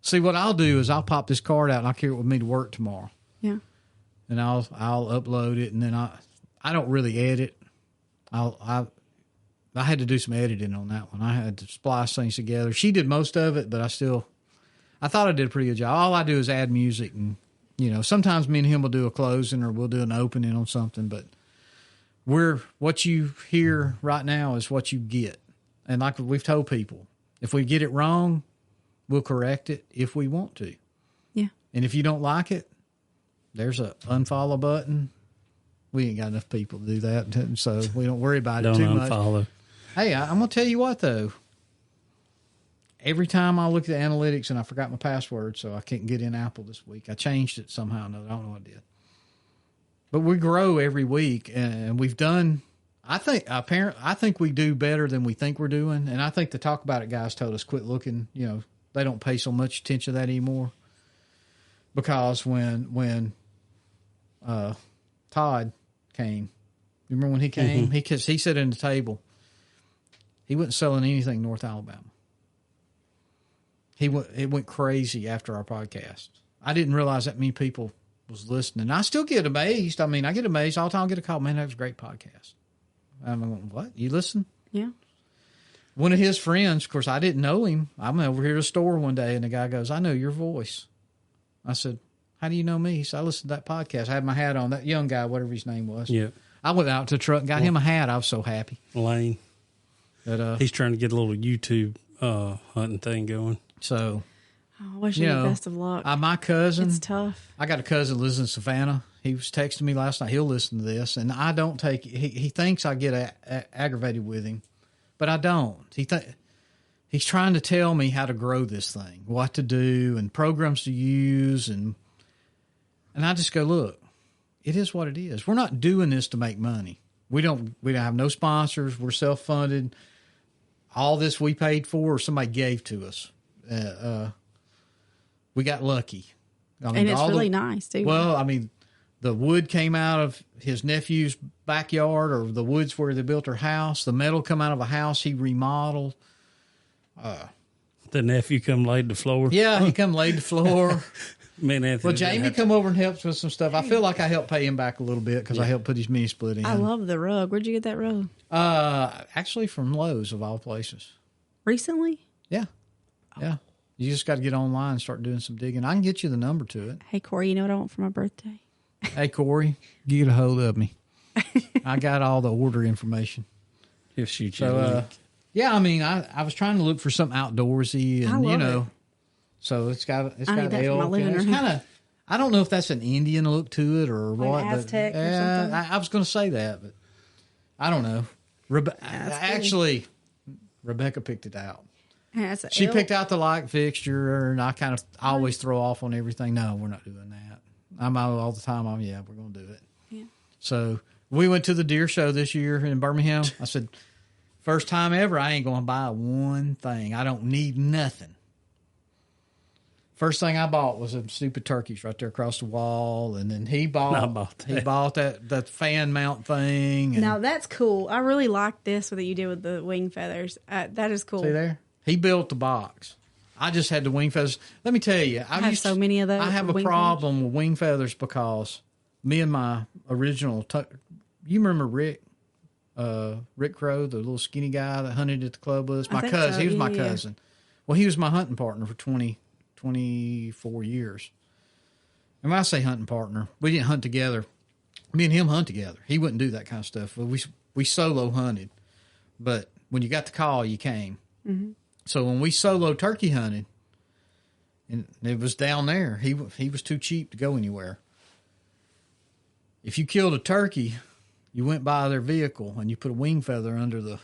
see what I'll do is I'll pop this card out and I'll carry it with me to work tomorrow. Yeah. And I'll upload it, and then I don't really edit. I had to do some editing on that one. I had to splice things together. She did most of it, but I thought I did a pretty good job. All I do is add music, and sometimes me and him will do a closing or we'll do an opening on something, but what you hear right now is what you get. And like we've told people, if we get it wrong, we'll correct it if we want to. Yeah. And if you don't like it, there's a unfollow button. We ain't got enough people to do that, so we don't worry about it too much. Don't unfollow. Hey, I'm going to tell you what, though. Every time I look at the analytics and I forgot my password, so I can't get in Apple this week. I changed it somehow. No, I don't know what I did. But we grow every week, and we've done. I think we do better than we think we're doing, and I think the Talk About It guys told us quit looking. They don't pay so much attention to that anymore. Because when Todd came, you remember when he came? Mm-hmm. He sat in the table. He wasn't selling anything North Alabama. It went crazy after our podcast. I didn't realize that many people was listening. I still get amazed. I mean, I get amazed all the time. I get a call, man, that was a great podcast. I'm going, what? You listen? Yeah. One of his friends, of course, I didn't know him. I'm over here at a store one day, and the guy goes, I know your voice. I said, how do you know me? He said, I listened to that podcast. I had my hat on. That young guy, whatever his name was. Yeah. I went out to the truck and got him a hat. I was so happy. Lane. But, he's trying to get a little YouTube hunting thing going. So, I wish you the best of luck. My cousin. It's tough. I got a cousin who lives in Savannah. He was texting me last night. He'll listen to this. And I don't take it. He thinks I get aggravated with him. But I don't. He's trying to tell me how to grow this thing, what to do, and programs to use, and I just go, look, it is what it is. We're not doing this to make money. We don't have no sponsors. We're self-funded. All this we paid for, or somebody gave to us. We got lucky. I mean, and it's really nice too. Well, I mean, the wood came out of his nephew's backyard, or the woods where they built their house. The metal come out of a house he remodeled. The nephew come laid the floor. Yeah, he come laid the floor. Man, Anthony. Well, Jamie come over and helps with some stuff. I feel like I helped pay him back a little bit because I helped put his mini split in. I love the rug. Where'd you get that rug? Actually from Lowe's of all places. Recently? Yeah. Yeah. You just got to get online and start doing some digging. I can get you the number to it. Hey, Corey, you know what I want for my birthday? Hey, Corey, get a hold of me. I got all the order information. He'll shoot you. So, yeah, I mean, I was trying to look for something outdoorsy, and it. So it's got elk. It's kind of. I don't know if that's an Indian look to it or like what. Aztec or something. I was going to say that, but I don't know. Actually, Rebecca picked it out. She picked out the light fixture, and I always throw off on everything. No, we're not doing that. I'm out all the time. We're going to do it. Yeah. So we went to the deer show this year in Birmingham. I said, First time ever, I ain't going to buy one thing. I don't need nothing. First thing I bought was some stupid turkeys right there across the wall, and then he bought that fan mount thing. And Now that's cool. I really like this that you did with the wing feathers. That is cool. see there, he built the box. I just had the wing feathers. Let me tell you, I have so many of those. I have a wing problem with wing feathers because me and my original. You remember Rick? Rick Crow, the little skinny guy that hunted at the club with us. My cousin. So. He was Yeah, my yeah. cousin. Well, he was my hunting partner for 24 years. And when I say hunting partner, we didn't hunt together. Me and him hunt together. He wouldn't do that kind of stuff. We solo hunted. But when you got the call, you came. Mm-hmm. So when we solo turkey hunted, and it was down there, he was too cheap to go anywhere. If you killed a turkey, you went by their vehicle and you put a wing feather under the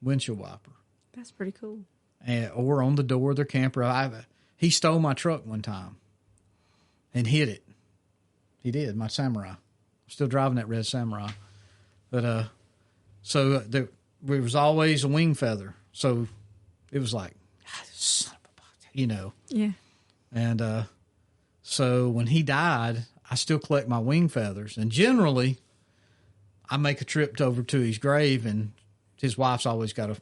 windshield wiper. That's pretty cool. Or on the door of their camper. He stole my truck one time and hid it. He did, my Samurai. I'm still driving that red Samurai. But so there was always a wing feather. So it was like, son of a bitch, you know. Yeah. And so when he died, I still collect my wing feathers. And generally, I make a trip over to his grave, and his wife's always got a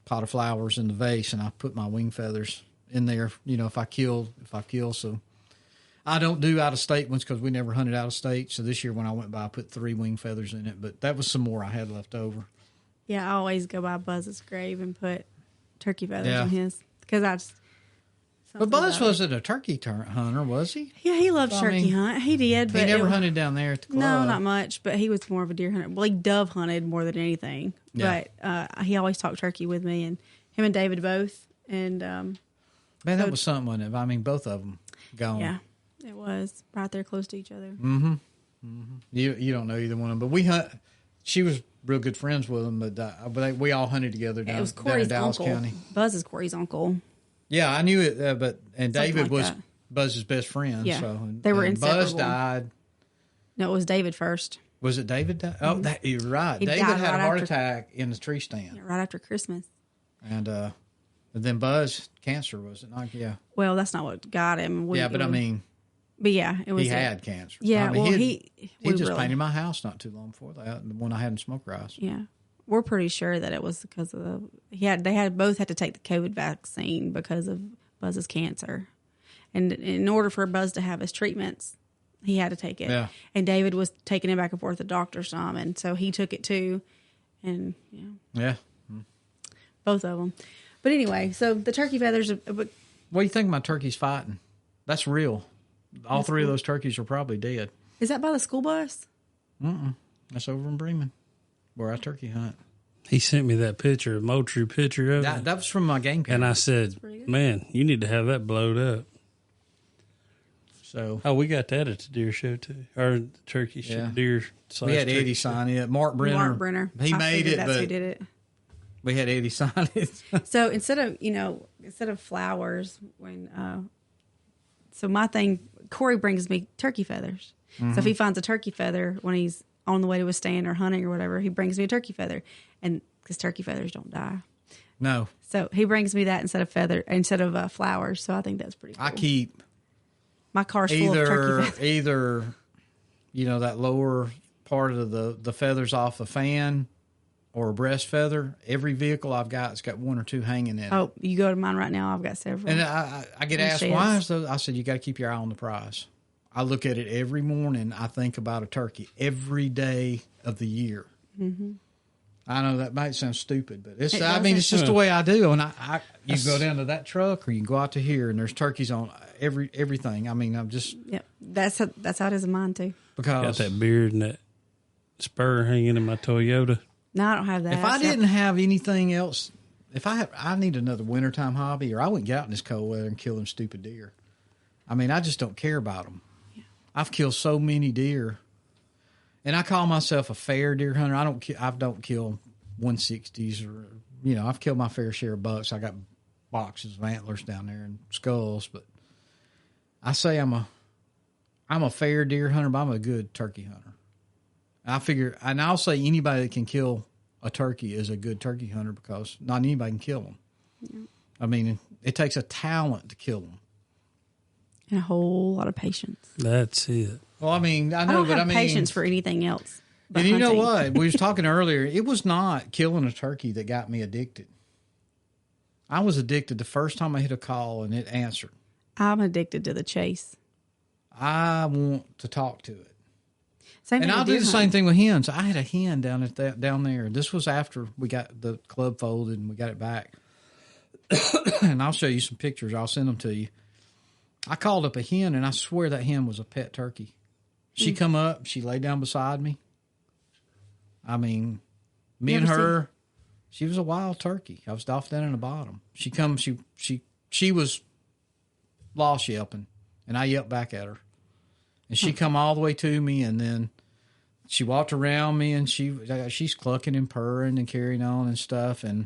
pot of flowers in the vase, and I put my wing feathers in there, you know, if I kill. So I don't do out-of-state ones because we never hunted out-of-state. So this year when I went by, I put 3 wing feathers in it, but that was some more I had left over. Yeah, I always go by Buzz's grave and put turkey feathers in his because I just. But Buzz wasn't a turkey hunter, was he? Yeah, he loved turkey hunt. He did, but he never hunted down there at the club. No, not much. But he was more of a deer hunter. Well, he dove hunted more than anything. Yeah. But he always talked turkey with me, and him and David both. And man, that was something, wasn't it? I mean, both of them gone. Yeah, it was right there close to each other. Mm-hmm. Mm-hmm. You don't know either one of them, but we hunt. She was real good friends with them, but we all hunted together down, It was down in Corey's Dallas uncle. County. Buzz is Corey's uncle. Yeah, I knew it, and David like was that. Buzz's best friend. Yeah. So They were and Buzz inseparable. died. No, it was David first. Was it David? Oh, you're right. He David died had a right heart after- attack in the tree stand, Right after Christmas. and then Buzz cancer, was it not? Yeah, Well, that's not what got him. yeah, but I mean, but yeah, it was. he had cancer. Yeah, I mean, well, he we just really- painted my house not too long before that, the one I had in Smoker House. Yeah, we're pretty sure that it was because of they both had to take the COVID vaccine because of Buzz's cancer, and in order for Buzz to have his treatments, he had to take it. Yeah. And David was taking him back and forth to the doctor some, and so he took it too, and Yeah. both of them. But anyway, so the turkey feathers. What do you think my turkey's fighting? That's real. All 3 of those turkeys are probably dead. Is that by the school bus? That's over in Bremen, where I turkey hunt. He sent me that picture, a Moultrie picture of it. That was from my game camp. And I said, man, you need to have that blowed up. So Oh, we got that at the deer show, too. Or the turkey show, Yeah. deer / we had turkey Eddie show. sign it. Mark Brenner. Mark Brenner. He I made figured it, that's who but did it. we had Eddie sign it. So instead of flowers, so my thing, Corey brings me turkey feathers. So if he finds a turkey feather when he's on the way to a stand or hunting or whatever, he brings me a turkey feather, and because turkey feathers don't die, No, so he brings me that instead of flowers. So I think that's pretty cool. I keep My car's full of turkey feathers. either that lower part of the feathers off the fan or a breast feather. Every vehicle I've got, it's got 1 or 2 hanging in it. Oh, you go to mine right now. I've got several. And I get And asked, sheds. why is those? I said, you got to keep your eye on the prize. I look at it every morning. I think about a turkey every day of the year. Mm-hmm. I know that might sound stupid, but it's it's just the way I do. And you go down to that truck or you can go out to here and there's turkeys on everything. I mean, I'm just. Yep, that's how it is in mine too. Because Got that beard and that spur hanging in my Toyota. No, I don't have that. if I didn't have anything else, I need another wintertime hobby, or I wouldn't get out in this cold weather and kill them stupid deer. I mean, I just don't care about them. Yeah. I've killed so many deer, and I call myself a fair deer hunter. I don't kill 160s, or I've killed my fair share of bucks. I got boxes of antlers down there and skulls, but I say I'm a fair deer hunter, but I'm a good turkey hunter. I figure, and I'll say anybody that can kill a turkey is a good turkey hunter because not anybody can kill them. Yeah. I mean, it takes a talent to kill them. And a whole lot of patience. That's it. Well, I mean, I know, don't but have I mean, patience for anything else. but And you know hunting. what? We was talking earlier. It was not killing a turkey that got me addicted. I was addicted the first time I hit a call and it answered. I'm addicted to the chase. I want to talk to it. Same And thing I'll with do deer the same hunting. thing with hens. I had a hen down there. This was after we got the club folded and we got it back. And I'll show you some pictures. I'll send them to you. I called up a hen, and I swear that hen was a pet turkey. She come up. She laid down beside me. I mean, me You and ever her, she was a wild turkey. I was off down in the bottom. She was lost yelping, and I yelped back at her. And she come all the way to me, and then she walked around me, and she's clucking and purring and carrying on and stuff. And,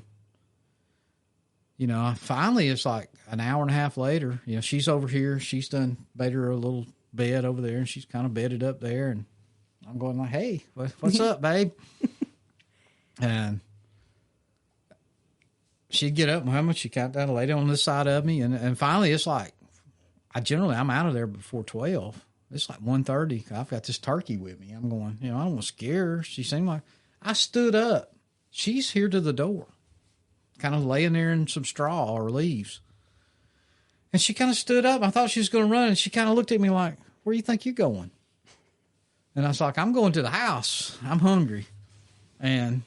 you know, finally it's like an hour and a half later, you know, she's over here. She's done made her a little bed over there, and she's kind of bedded up there. And I'm going like, hey, what's up, babe? And she'd get up, Muhammad. She got down, lay down on this side of me. And finally it's like, I'm out of there before 12. It's like 1:30. I've got this turkey with me. I'm going, you know, I don't want to scare her. She seemed like, I stood up. She's here to the door, kind of laying there in some straw or leaves. And she kind of stood up. I thought she was going to run. And she kind of looked at me like, where do you think you're going? And I was like, I'm going to the house. I'm hungry. And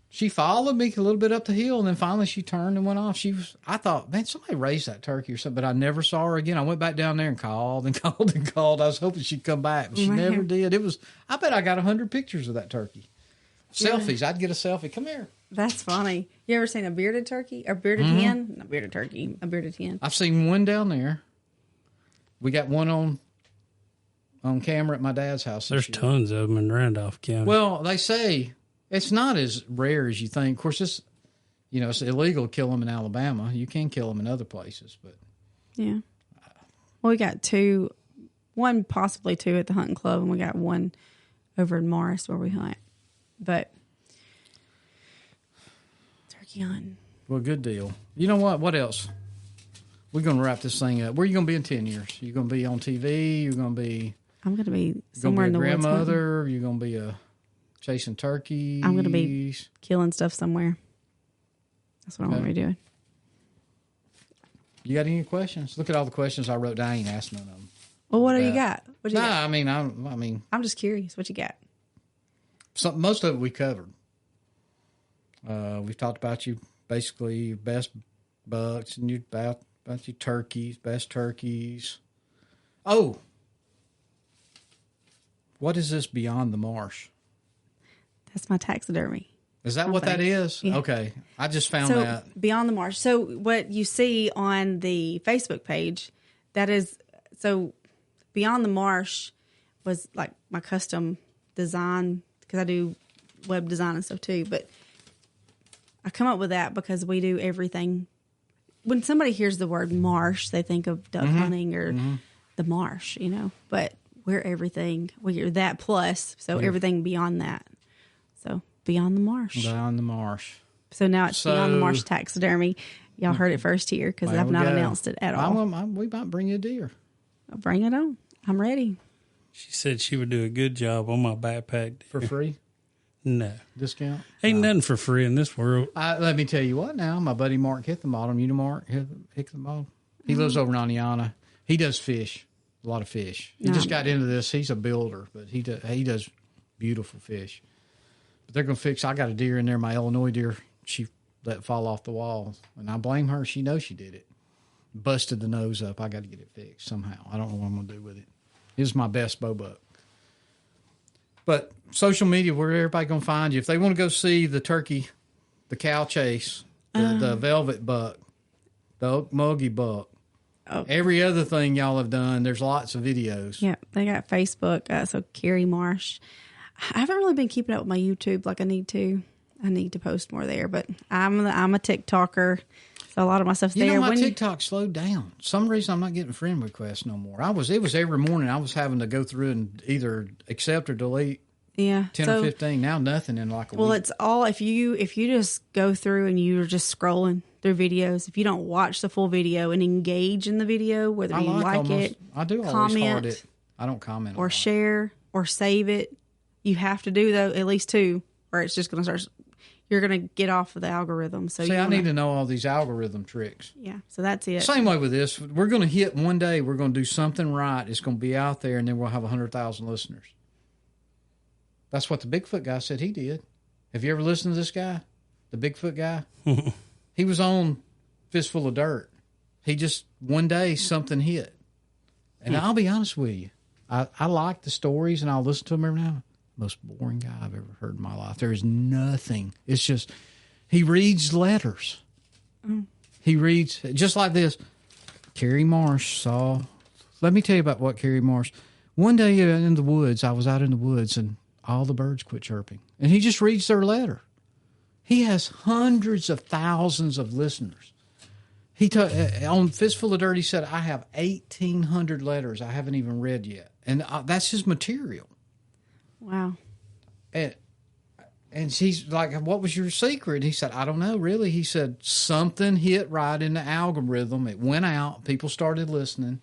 she followed me a little bit up the hill, and then finally she turned and went off. I thought, man, somebody raised that turkey or something, but I never saw her again. I went back down there and called and called and called. I was hoping she'd come back, but she never did. I bet I got 100 pictures of that turkey. Selfies. I'd get a selfie. Come here. That's funny. You ever seen a bearded turkey? Or bearded hen? Not bearded turkey. A bearded hen. I've seen one down there. We got one on camera at my dad's house. There's tons of them in Randolph County. Well, they say it's not as rare as you think. Of course, it's illegal to kill them in Alabama. You can kill them in other places, but Yeah. Well, we got one, possibly two at the hunting club, and we got one over in Marsh where we hunt. But turkey hunting. well, good deal. You know what? What else? We're going to wrap this thing up. Where are you going to be in 10 years? You going to be on TV? You're going to be... I'm going to be somewhere in the woods. Grandmother? You're going to be chasing turkeys? I'm going to be killing stuff somewhere. That's what I'm going to be doing. You got any questions? Look at all the questions I wrote down. I ain't asked none of them. Well, what do you got? What do you got? I mean, I'm just curious. What you got? most of it we covered. We've talked about you basically best bucks and about your turkeys, best turkeys. Oh, what is this Beyond the Marsh? That's my taxidermy. Is that what that is? Yeah. Okay. I just found that. Beyond the Marsh. So what you see on the Facebook page, that is, so Beyond the Marsh was like my custom design, because I do web design and stuff too. But I come up with that because we do everything. When somebody hears the word marsh, they think of duck hunting or the marsh, you know. But we're everything. We're that plus, so everything beyond that. So Beyond the Marsh. Beyond the Marsh. So now it's Beyond the Marsh taxidermy. Y'all heard it first here because I've not announced it at all. We might bring you a deer. Bring it on. I'm ready. She said she would do a good job on my backpack. For free? No. Discount? Ain't nothing for free in this world. Let me tell you what now. My buddy Mark Hickenbottom, you know Mark Hickenbottom? He lives over in Aniana. He does fish. A lot of fish. He just got into this. He's a builder, but he does beautiful fish. But they're going to fix. I got a deer in there, my Illinois deer. She let fall off the wall, and I blame her. She knows she did it. Busted the nose up. I got to get it fixed somehow. I don't know what I'm going to do with it. It's my best bow buck. But social media, where everybody going to find you? If they want to go see the turkey, the cow chase, the velvet buck, the oak muggy buck, every other thing y'all have done, there's lots of videos. Yeah, they got Facebook. So Kerri Marsh. I haven't really been keeping up with my YouTube like I need to. I need to post more there, but I'm a TikToker, so a lot of my stuff's there. You know, my TikTok slowed down. Some reason I'm not getting friend requests no more. It was every morning I was having to go through and either accept or delete Yeah. 10 or 15. Now nothing in like a Well, week. it's all if you just go through and you're just scrolling through videos. If you don't watch the full video and engage in the video, whether I you like it, I do always comment, heart it. I don't comment or a lot. share or save it. You have to do though at least 2, or it's just going to start. You're going to get off of the algorithm. So See, I need to know all these algorithm tricks. Yeah. So that's it. Same way with this. We're going to hit one day. We're going to do something right. It's going to be out there, and then we'll have 100,000 listeners. That's what the Bigfoot guy said he did. Have you ever listened to this guy? The Bigfoot guy? He was on Fistful of Dirt. He just, one day, something hit. And I'll be honest with you. I like the stories, and I'll listen to them every now and then. Most boring guy I've ever heard in my life. There is nothing. It's just, he reads letters. He reads, just like this. Kerri Marsh saw, let me tell you about what Kerri Marsh, one day in the woods, I was out in the woods, and all the birds quit chirping. And he just reads their letter. He has hundreds of thousands of listeners. On Fistful of Dirt, he said, I have 1,800 letters I haven't even read yet. And that's his material. Wow. And she's like, what was your secret? He said, I don't know, really. He said, something hit right in the algorithm. It went out. People started listening.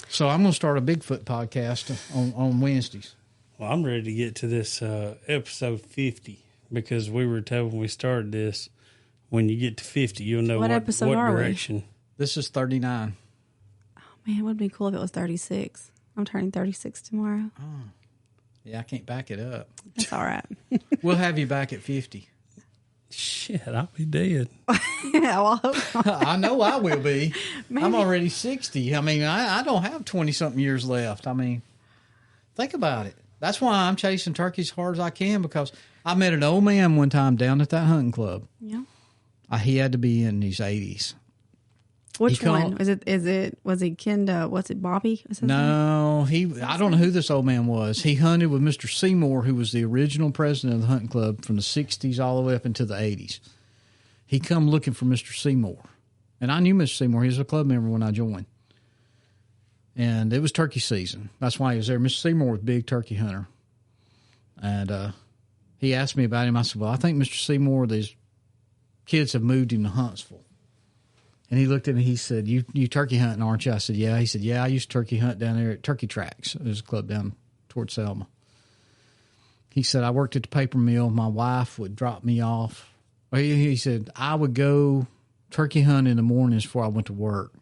So I'm going to start a Bigfoot podcast on Wednesdays. Well, I'm ready to get to this episode 50 because we were told when we started this, when you get to 50, you'll know what direction. This is 39. Oh, man, it would be cool if it was 36. I'm turning 36 tomorrow. Oh. Yeah, I can't back it up. That's all right. We'll have you back at 50. Shit, I'll be dead. Yeah, well, I hope not. I know I will be. Maybe. I'm already 60. I mean, I don't have 20-something years left. I mean, think about it. That's why I'm chasing turkeys as hard as I can, because I met an old man one time down at that hunting club. Yeah. He had to be in his 80s. Which one? Was he kin to, what's it, Bobby? Was his name? No, I don't know who this old man was. He hunted with Mr. Seymour, who was the original president of the hunting club from the 60s all the way up into the 80s. He come looking for Mr. Seymour. And I knew Mr. Seymour. He was a club member when I joined. And it was turkey season. That's why he was there. Mr. Seymour was a big turkey hunter. And he asked me about him. I said, well, I think Mr. Seymour, these kids have moved him to Huntsville. And he looked at me, he said, you turkey hunting, aren't you? I said, yeah. He said, yeah, I used to turkey hunt down there at Turkey Tracks. There's a club down towards Selma. He said, I worked at the paper mill. My wife would drop me off. He said, I would go turkey hunt in the mornings before I went to work.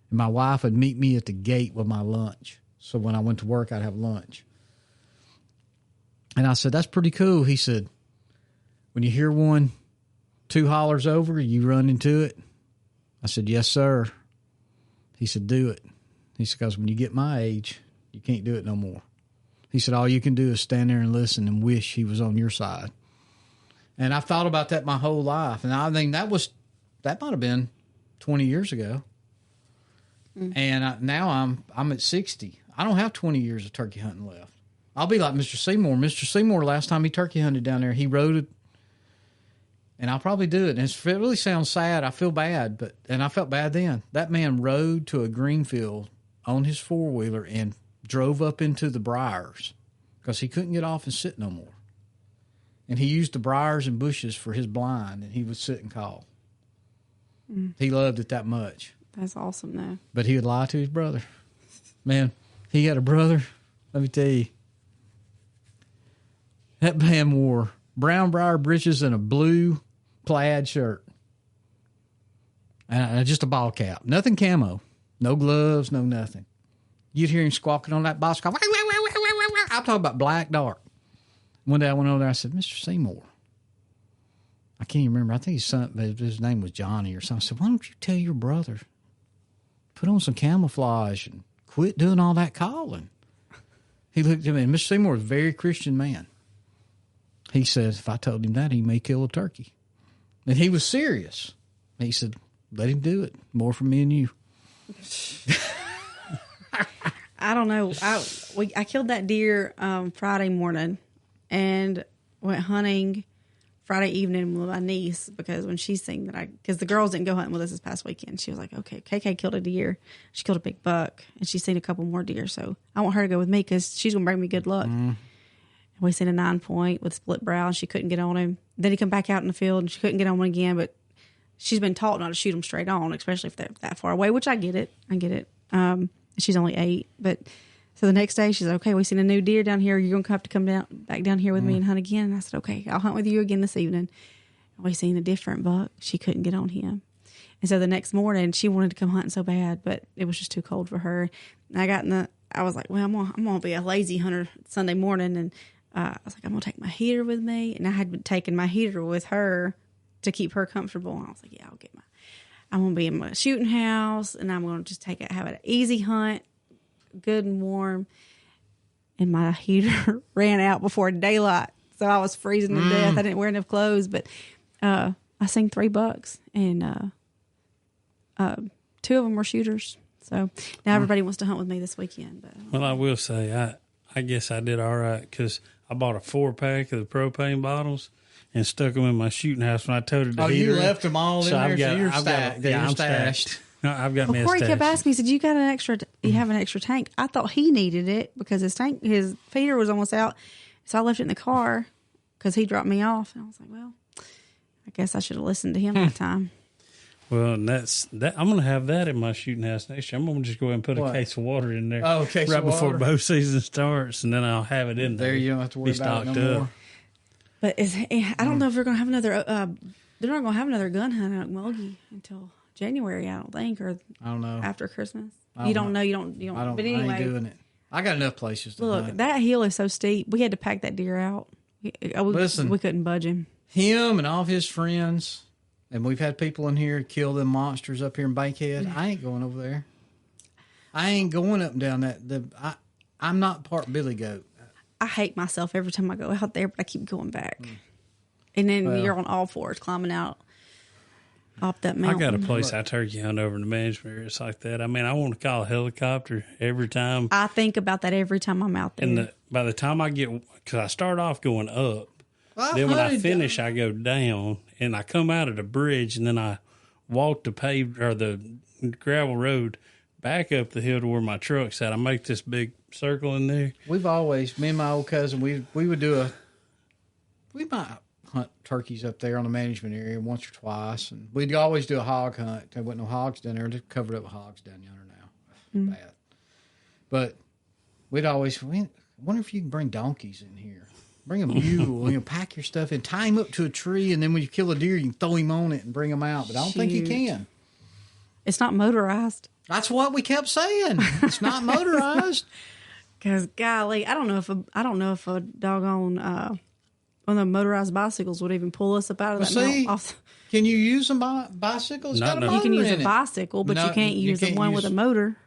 And my wife would meet me at the gate with my lunch. So when I went to work, I'd have lunch. And I said, that's pretty cool. He said, when you hear one 2 hollers over, you run into it. I said, yes, sir. He said, do it. He said, because when you get my age, you can't do it no more. He said, all you can do is stand there and listen and wish he was on your side. And I've thought about that my whole life. And I think that might have been 20 years ago. Mm-hmm. And now I'm at 60. I don't have 20 years of turkey hunting left. I'll be like Mr. Seymour. Mr. Seymour, last time he turkey hunted down there, he rode it. And I'll probably do it. And it really sounds sad. I feel bad, and I felt bad then. That man rode to a green field on his four-wheeler and drove up into the briars because he couldn't get off and sit no more. And he used the briars and bushes for his blind, and he would sit and call. Mm. He loved it that much. That's awesome, though. But he would lie to his brother. Man, he had a brother. Let me tell you. That man wore brown briar breeches and a blue plaid shirt. And just a ball cap. Nothing camo. No gloves, no nothing. You'd hear him squawking on that bicycle. I'm talking about black dark. One day I went over there, I said, Mr. Seymour. I can't even remember. I think his name was Johnny or something. I said, why don't you tell your brother, put on some camouflage and quit doing all that calling? He looked at me, and Mr. Seymour was a very Christian man. He says, if I told him that, he may kill a turkey. And he was serious. He said, let him do it. More for me and you. I don't know. I killed that deer Friday morning and went hunting Friday evening with my niece because when she seen that because the girls didn't go hunting with us this past weekend. She was like, okay, KK killed a deer. She killed a big buck and she's seen a couple more deer. So I want her to go with me because she's going to bring me good luck. Mm. We seen a 9-point with split brow, and she couldn't get on him. Then he come back out in the field, and she couldn't get on him again. But she's been taught not to shoot them straight on, especially if they're that far away. Which I get it. She's only 8, but so the next day she's like, okay. We seen a new deer down here. You're gonna have to come back down here with me and hunt again. And I said, okay, I'll hunt with you again this evening. And we seen a different buck. She couldn't get on him. And so the next morning, she wanted to come hunting so bad, but it was just too cold for her. And I was like, well, I'm gonna be a lazy hunter Sunday morning, and I was like, I'm gonna take my heater with me, and I had been taking my heater with her to keep her comfortable. And I was like, yeah, I'm gonna be in my shooting house, and I'm gonna just have an easy hunt, good and warm. And my heater ran out before daylight, so I was freezing to death. I didn't wear enough clothes, but I seen 3 bucks, and 2 of them were shooters. So now everybody wants to hunt with me this weekend. But well, I will say, I guess I did all right because I bought a 4-pack of the propane bottles and stuck them in my shooting house when I toted the heater. You left them all in there, so you're stacked. I'm stashed. No, I've got me a Corey stash. kept asking me, he said, you got an extra, you have an extra tank. I thought he needed it because his feeder was almost out. So I left it in the car because he dropped me off. And I was like, well, I guess I should have listened to him that time. Well, and that's that. I'm going to have that in my shooting house next year. I'm going to just go ahead and put a case of water in there. Oh, case right of before water. bow season starts, and then I'll have it in there. There, you don't have to worry about it no more. But I don't know if we're going to have another, they're not going to have another gun hunt out at Mulgee until January, I don't think, or I don't know. after Christmas. I You don't don't know. You don't. I don't. But I anyway, ain't doing it. I got enough places to look, hunt. that hill is so steep. We had to pack that deer out. Listen. We couldn't budge him. Him and all of his friends, and we've had people in here kill them monsters up here in Bankhead. I ain't going over there. I ain't going up and down that. I'm not part Billy Goat. I hate myself every time I go out there, but I keep going back. And then you're on all fours climbing out up that mountain. I got a place I turkey hunt over in the management area. It's like that. I mean, I want to call a helicopter every time. I think about that every time I'm out there. And by the time I get, because I start off going up, then when I finish, I go down, and I come out at a bridge, and then I walk the paved or the gravel road back up the hill to where my truck's at. I make this big circle in there. We've always, me and my old cousin, we would we might hunt turkeys up there on the management area once or twice, and we'd always do a hog hunt. There wasn't no hogs down there; just covered up with hogs down yonder now. Bad, but we'd always. I wonder if you can bring donkeys in here. Bring a mule, pack your stuff in, tie him up to a tree, and then when you kill a deer, you can throw him on it and bring him out. But I don't think you can. It's not motorized. That's what we kept saying. It's not motorized. Because golly, I don't know if a doggone one of the motorized bicycles would even pull us up out of that mountain. Can you use a bicycle? It's got a motor you can use in a it. bicycle, but you can't use the one with a motor.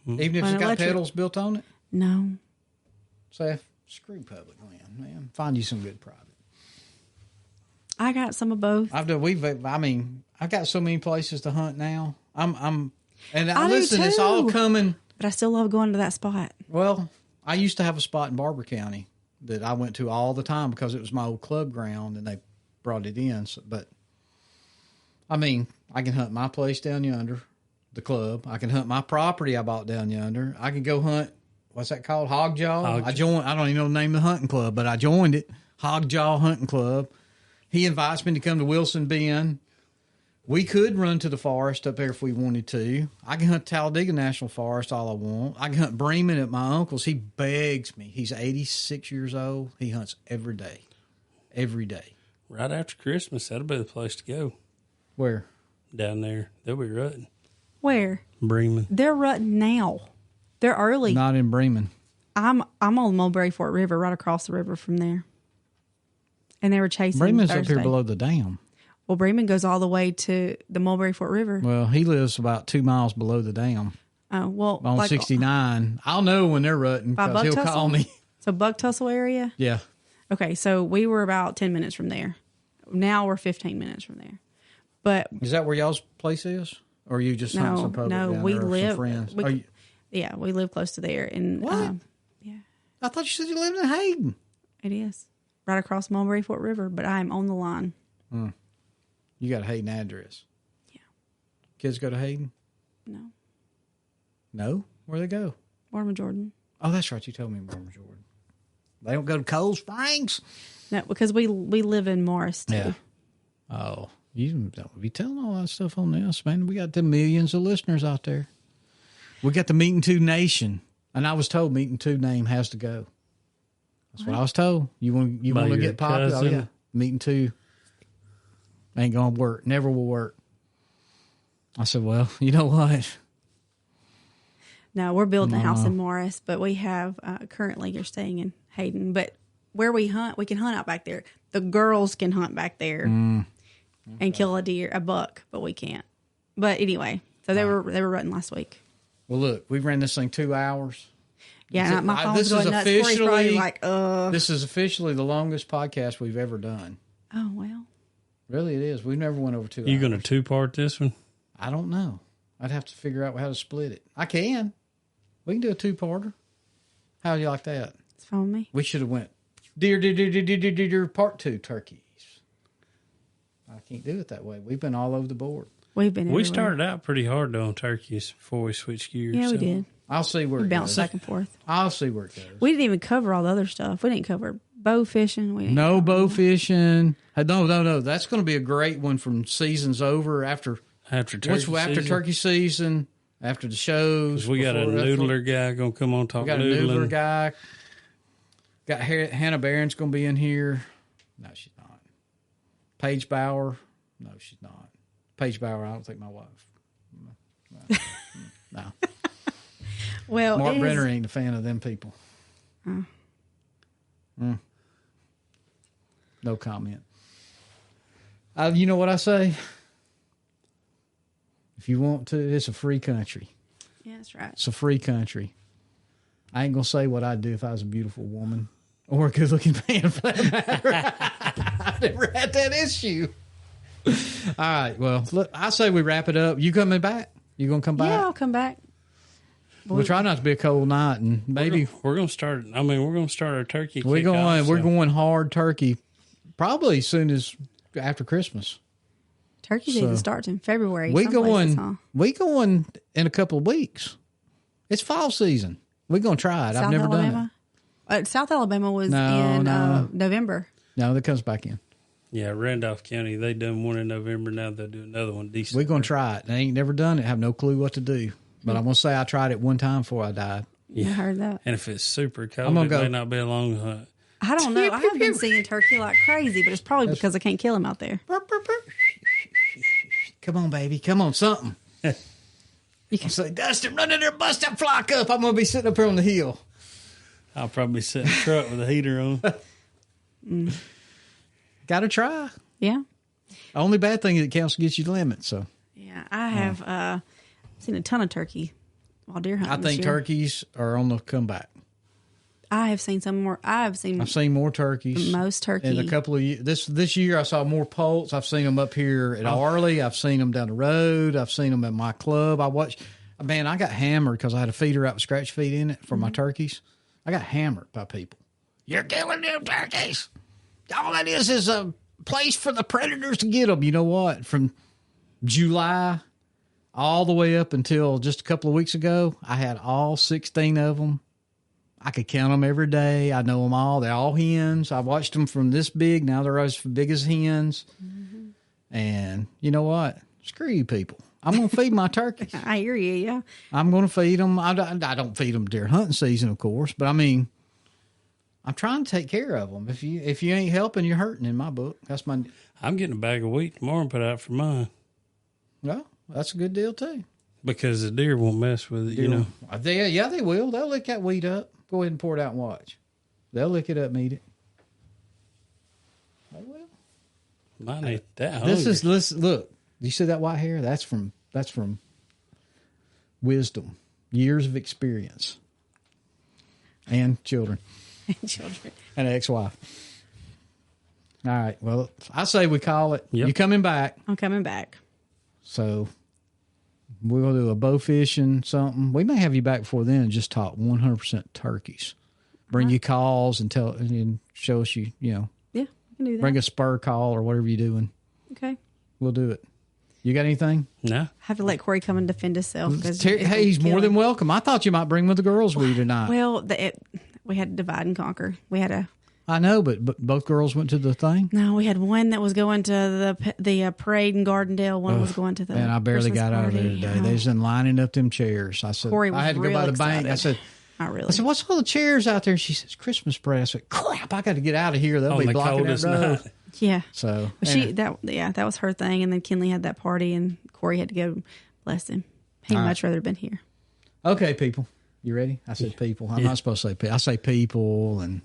Even if it's got electric. pedals built on it? No. Say, screw public land, man. Find you some good private. I got some of both. I've got so many places to hunt now. And I listen, do it's all too. coming. But I still love going to that spot. Well, I used to have a spot in Barber County that I went to all the time because it was my old club ground and they brought it in. But I can hunt my place down yonder, the club. I can hunt my property I bought down yonder. I can go hunt, what's that called? Hogjaw? I don't even know the name of the hunting club, but I joined it. Hogjaw Hunting Club. He invites me to come to Wilson Bend. We could run to the forest up there if we wanted to. I can hunt Talladega National Forest all I want. I can hunt Bremen at my uncle's. He begs me. He's 86 years old. He hunts every day. Every day. Right after Christmas, that'll be the place to go. Where? Down there. They'll be rutting. Where? Bremen. They're rutting now. They're early. Not in Bremen. I'm on Mulberry Fort River, right across the river from there. And they were chasing Bremen's Thursday. up here below the dam. Well, Bremen goes all the way to the Mulberry Fort River. Well, he lives about 2 miles below the dam. Oh, well. On 69. I'll know when they're rutting By because he'll Buck call Tussle? me. So Buck Tussle area? Yeah. Okay, so we were about 10 minutes from there. Now we're 15 minutes from there. But Is that where y'all's place is? Or are you just hunting some public down we there or live. some friends? Yeah, we live close to there. And What? yeah, I thought you said you lived in Hayden. it is right across Mulberry Fort River. But I am on the line. You got a Hayden address. Yeah. Kids go to Hayden? No, No? Where they go? Mortimer, Jordan. Oh, that's right. You told me Mormon Jordan. They don't go to Cold Springs. No, because we live in Morris too. Yeah. Oh, you don't be telling all that stuff on this, man. We got the millions of listeners out there. We got the Meeting Two Nation, and I was told Meeting Two name has to go. That's what I was told. You want to get popular? Oh, yeah. Meeting Two ain't gonna work. Never will work. I said, well, you know what? No, we're building a house in Morris, but we have currently you're staying in Hayden. But where we hunt, we can hunt out back there. The girls can hunt back there and kill a buck, but we can't. But anyway, so they were running last week. Well, look, we ran this thing 2 hours. Yeah, my phone's going nuts. Corey's probably like, This is officially the longest podcast we've ever done. Oh, well. Really, it is. We never went over 2 hours. You going to two-part this one? I don't know. I'd have to figure out how to split it. I can. We can do a 2-parter. How do you like that? It's fine with me. We should have went, dear, part 2 turkeys. I can't do it that way. We've been all over the board. We've been everywhere. We started out pretty hard though on turkeys before we switched gears. Yeah, we did. I'll see where We it bounced goes. back and forth. I'll see where it goes. We didn't even cover all the other stuff. We didn't cover bow fishing. No bow fishing. No. That's going to be a great one from season's over after turkey season, after the shows. We got a noodler guy going to come on talk. We got a noodler guy. Got Hannah Barron's going to be in here. No, she's not. Paige Bauer. No, she's not. Paige Bauer, I don't think my wife. No. Well, Mark Brenner ain't a fan of them people. No comment. You know what I say? If you want to, it's a free country. Yeah, that's right. It's a free country. I ain't going to say what I'd do if I was a beautiful woman or a good-looking man, for that matter. I've never had that issue. All right, well, look, I say we wrap it up. You coming back? You going to come back? Yeah, I'll come back. We'll try not to be a cold night, and maybe we're going to start. I mean, we're going to start our turkey. We're going hard turkey, probably as soon as after Christmas. Turkey season starts in February. We going in a couple of weeks. It's fall season. We're going to try it. I've never done it. South Alabama was in November. No, that comes back in. Yeah, Randolph County, they done one in November. Now they'll do another one December. We're going to try it. I ain't never done it. Have no clue what to do. But I'm going to say I tried it one time before I died. Yeah, I heard that. And if it's super cold, it may not be a long hunt. I don't know. I have been seeing turkey like crazy, but it's probably because I can't kill him out there. Come on, baby. Come on, something. You can say, Dustin, run in there, bust that flock up. I'm going to be sitting up here on the hill. I'll probably sit in the truck with a heater on. Got to try. Yeah. Only bad thing is it counts against your limit. So yeah, I have seen a ton of turkey while deer hunting. I think turkeys are on the comeback. I have seen some more. I've seen more turkeys. Most turkey in a couple of years. This year I saw more poults. I've seen them up here at Arley. I've seen them down the road. I've seen them at my club. I got hammered because I had a feeder out with scratch feed in it for my turkeys. I got hammered by people. You're killing them turkeys. All that is a place for the predators to get them. You know what? From July all the way up until just a couple of weeks ago, I had all 16 of them. I could count them every day. I know them all. They're all hens. I watched them from this big. Now they're as big as hens. Mm-hmm. And you know what? Screw you people. I'm going to feed my turkeys. I hear you, yeah. I'm going to feed them. I don't feed them during hunting season, of course. But, I mean, I'm trying to take care of them. If you ain't helping, you're hurting in my book. I'm getting a bag of wheat tomorrow and put out for mine. Well, that's a good deal, too. Because the deer won't mess with it, you know. They will. They'll lick that wheat up. Go ahead and pour it out and watch. They'll lick it up and eat it. They will. Mine ain't that hungry. Look. You see that white hair? That's from wisdom, years of experience, and children, and an ex-wife. All right. Well, I say we call it. Yep. You coming back? I'm coming back. So we're going to do a bow fishing something. We may have you back before then and just talk 100% turkeys. Bring you calls and show us you know. Yeah, we can do that. Bring a spur call or whatever you're doing. Okay. We'll do it. You got anything? No. I have to let Corey come and defend himself. Hey, he's more than welcome. I thought you might bring with the girls with you tonight. Well, we had to divide and conquer. We had I know, but both girls went to the thing. No, we had one that was going to the parade in Gardendale. One was going to the. Man, I barely Christmas got out of there party. today. They was in lining up them chairs. I said, Corey was I had to go by real the bank. I said, Not really. I said, what's all the chairs out there? And she says, Christmas parade. I said, crap, I got to get out of here. They'll On be the blocking that coldest road. night. Yeah. So But that was her thing. And then Kinley had that party, and Corey had to go. Bless him. He'd much rather been here. Okay, people. You ready? I said people. I'm not supposed to say people. I say people, and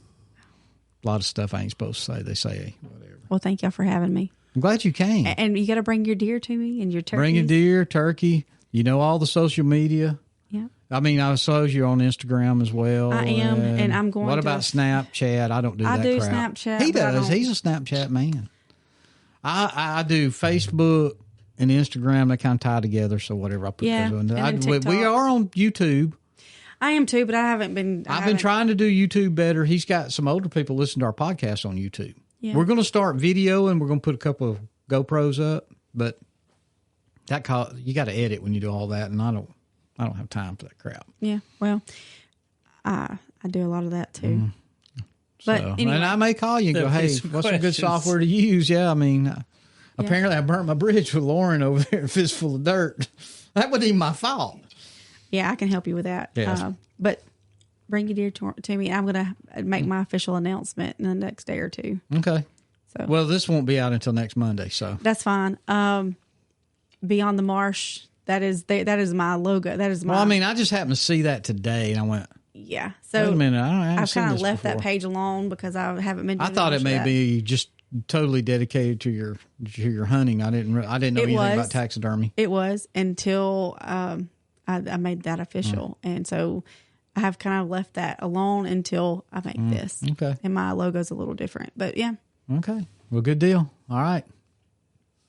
a lot of stuff I ain't supposed to say. They say whatever. Well, thank y'all for having me. I'm glad you came. And you got to bring your deer to me and your turkey. Bring a deer, turkey. You know all the social media. Yeah. I mean, I suppose you're on Instagram as well. I am, and I'm going What to- about Snapchat? I don't do that I do crap. Snapchat, He but I does. don't- He's a Snapchat man. I do Facebook and Instagram. They kind of tie together, so whatever I put Yeah, those on. and then We TikTok. are on YouTube. I am too, but I haven't been. I've been trying to do YouTube better. He's got some older people listen to our podcast on YouTube. Yeah. We're going to start video, and we're going to put a couple of GoPros up, but you got to edit when you do all that, and I don't have time for that crap. Yeah. Well, I do a lot of that too. But So, anyway, and I may call you and go, There'll be hey, some what's some good questions. software to use? Yeah, I mean, apparently I burnt my bridge with Lauren over there, a fistful of dirt. That wasn't even my fault. yeah, I can help you with that. Yes. But bring your deer to me. I'm going to make my official announcement in the next day or two. Okay. So Well, this won't be out until next Monday, so. that's fine. Beyond the Marsh, that is my logo. That is my. Well, I mean, I just happened to see that today, and I went, yeah. wait So a minute, I haven't I've seen kind of this left that before. page alone because I haven't been. I doing thought much it of may that. be just totally dedicated to your hunting. I didn't know It anything was. about taxidermy. It was until I made that official, and so I have kind of left that alone until I make this. Okay. And my logo's a little different, but yeah. Okay. Well, good deal. All right.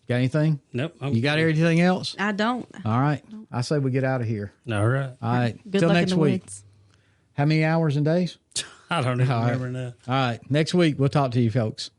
Got anything? Nope. You got everything else? I don't. All right. I say we get out of here. All right. All right. Good Till luck next in the week. woods. How many hours and days? I don't even All right. remember now. All right. Next week, we'll talk to you folks.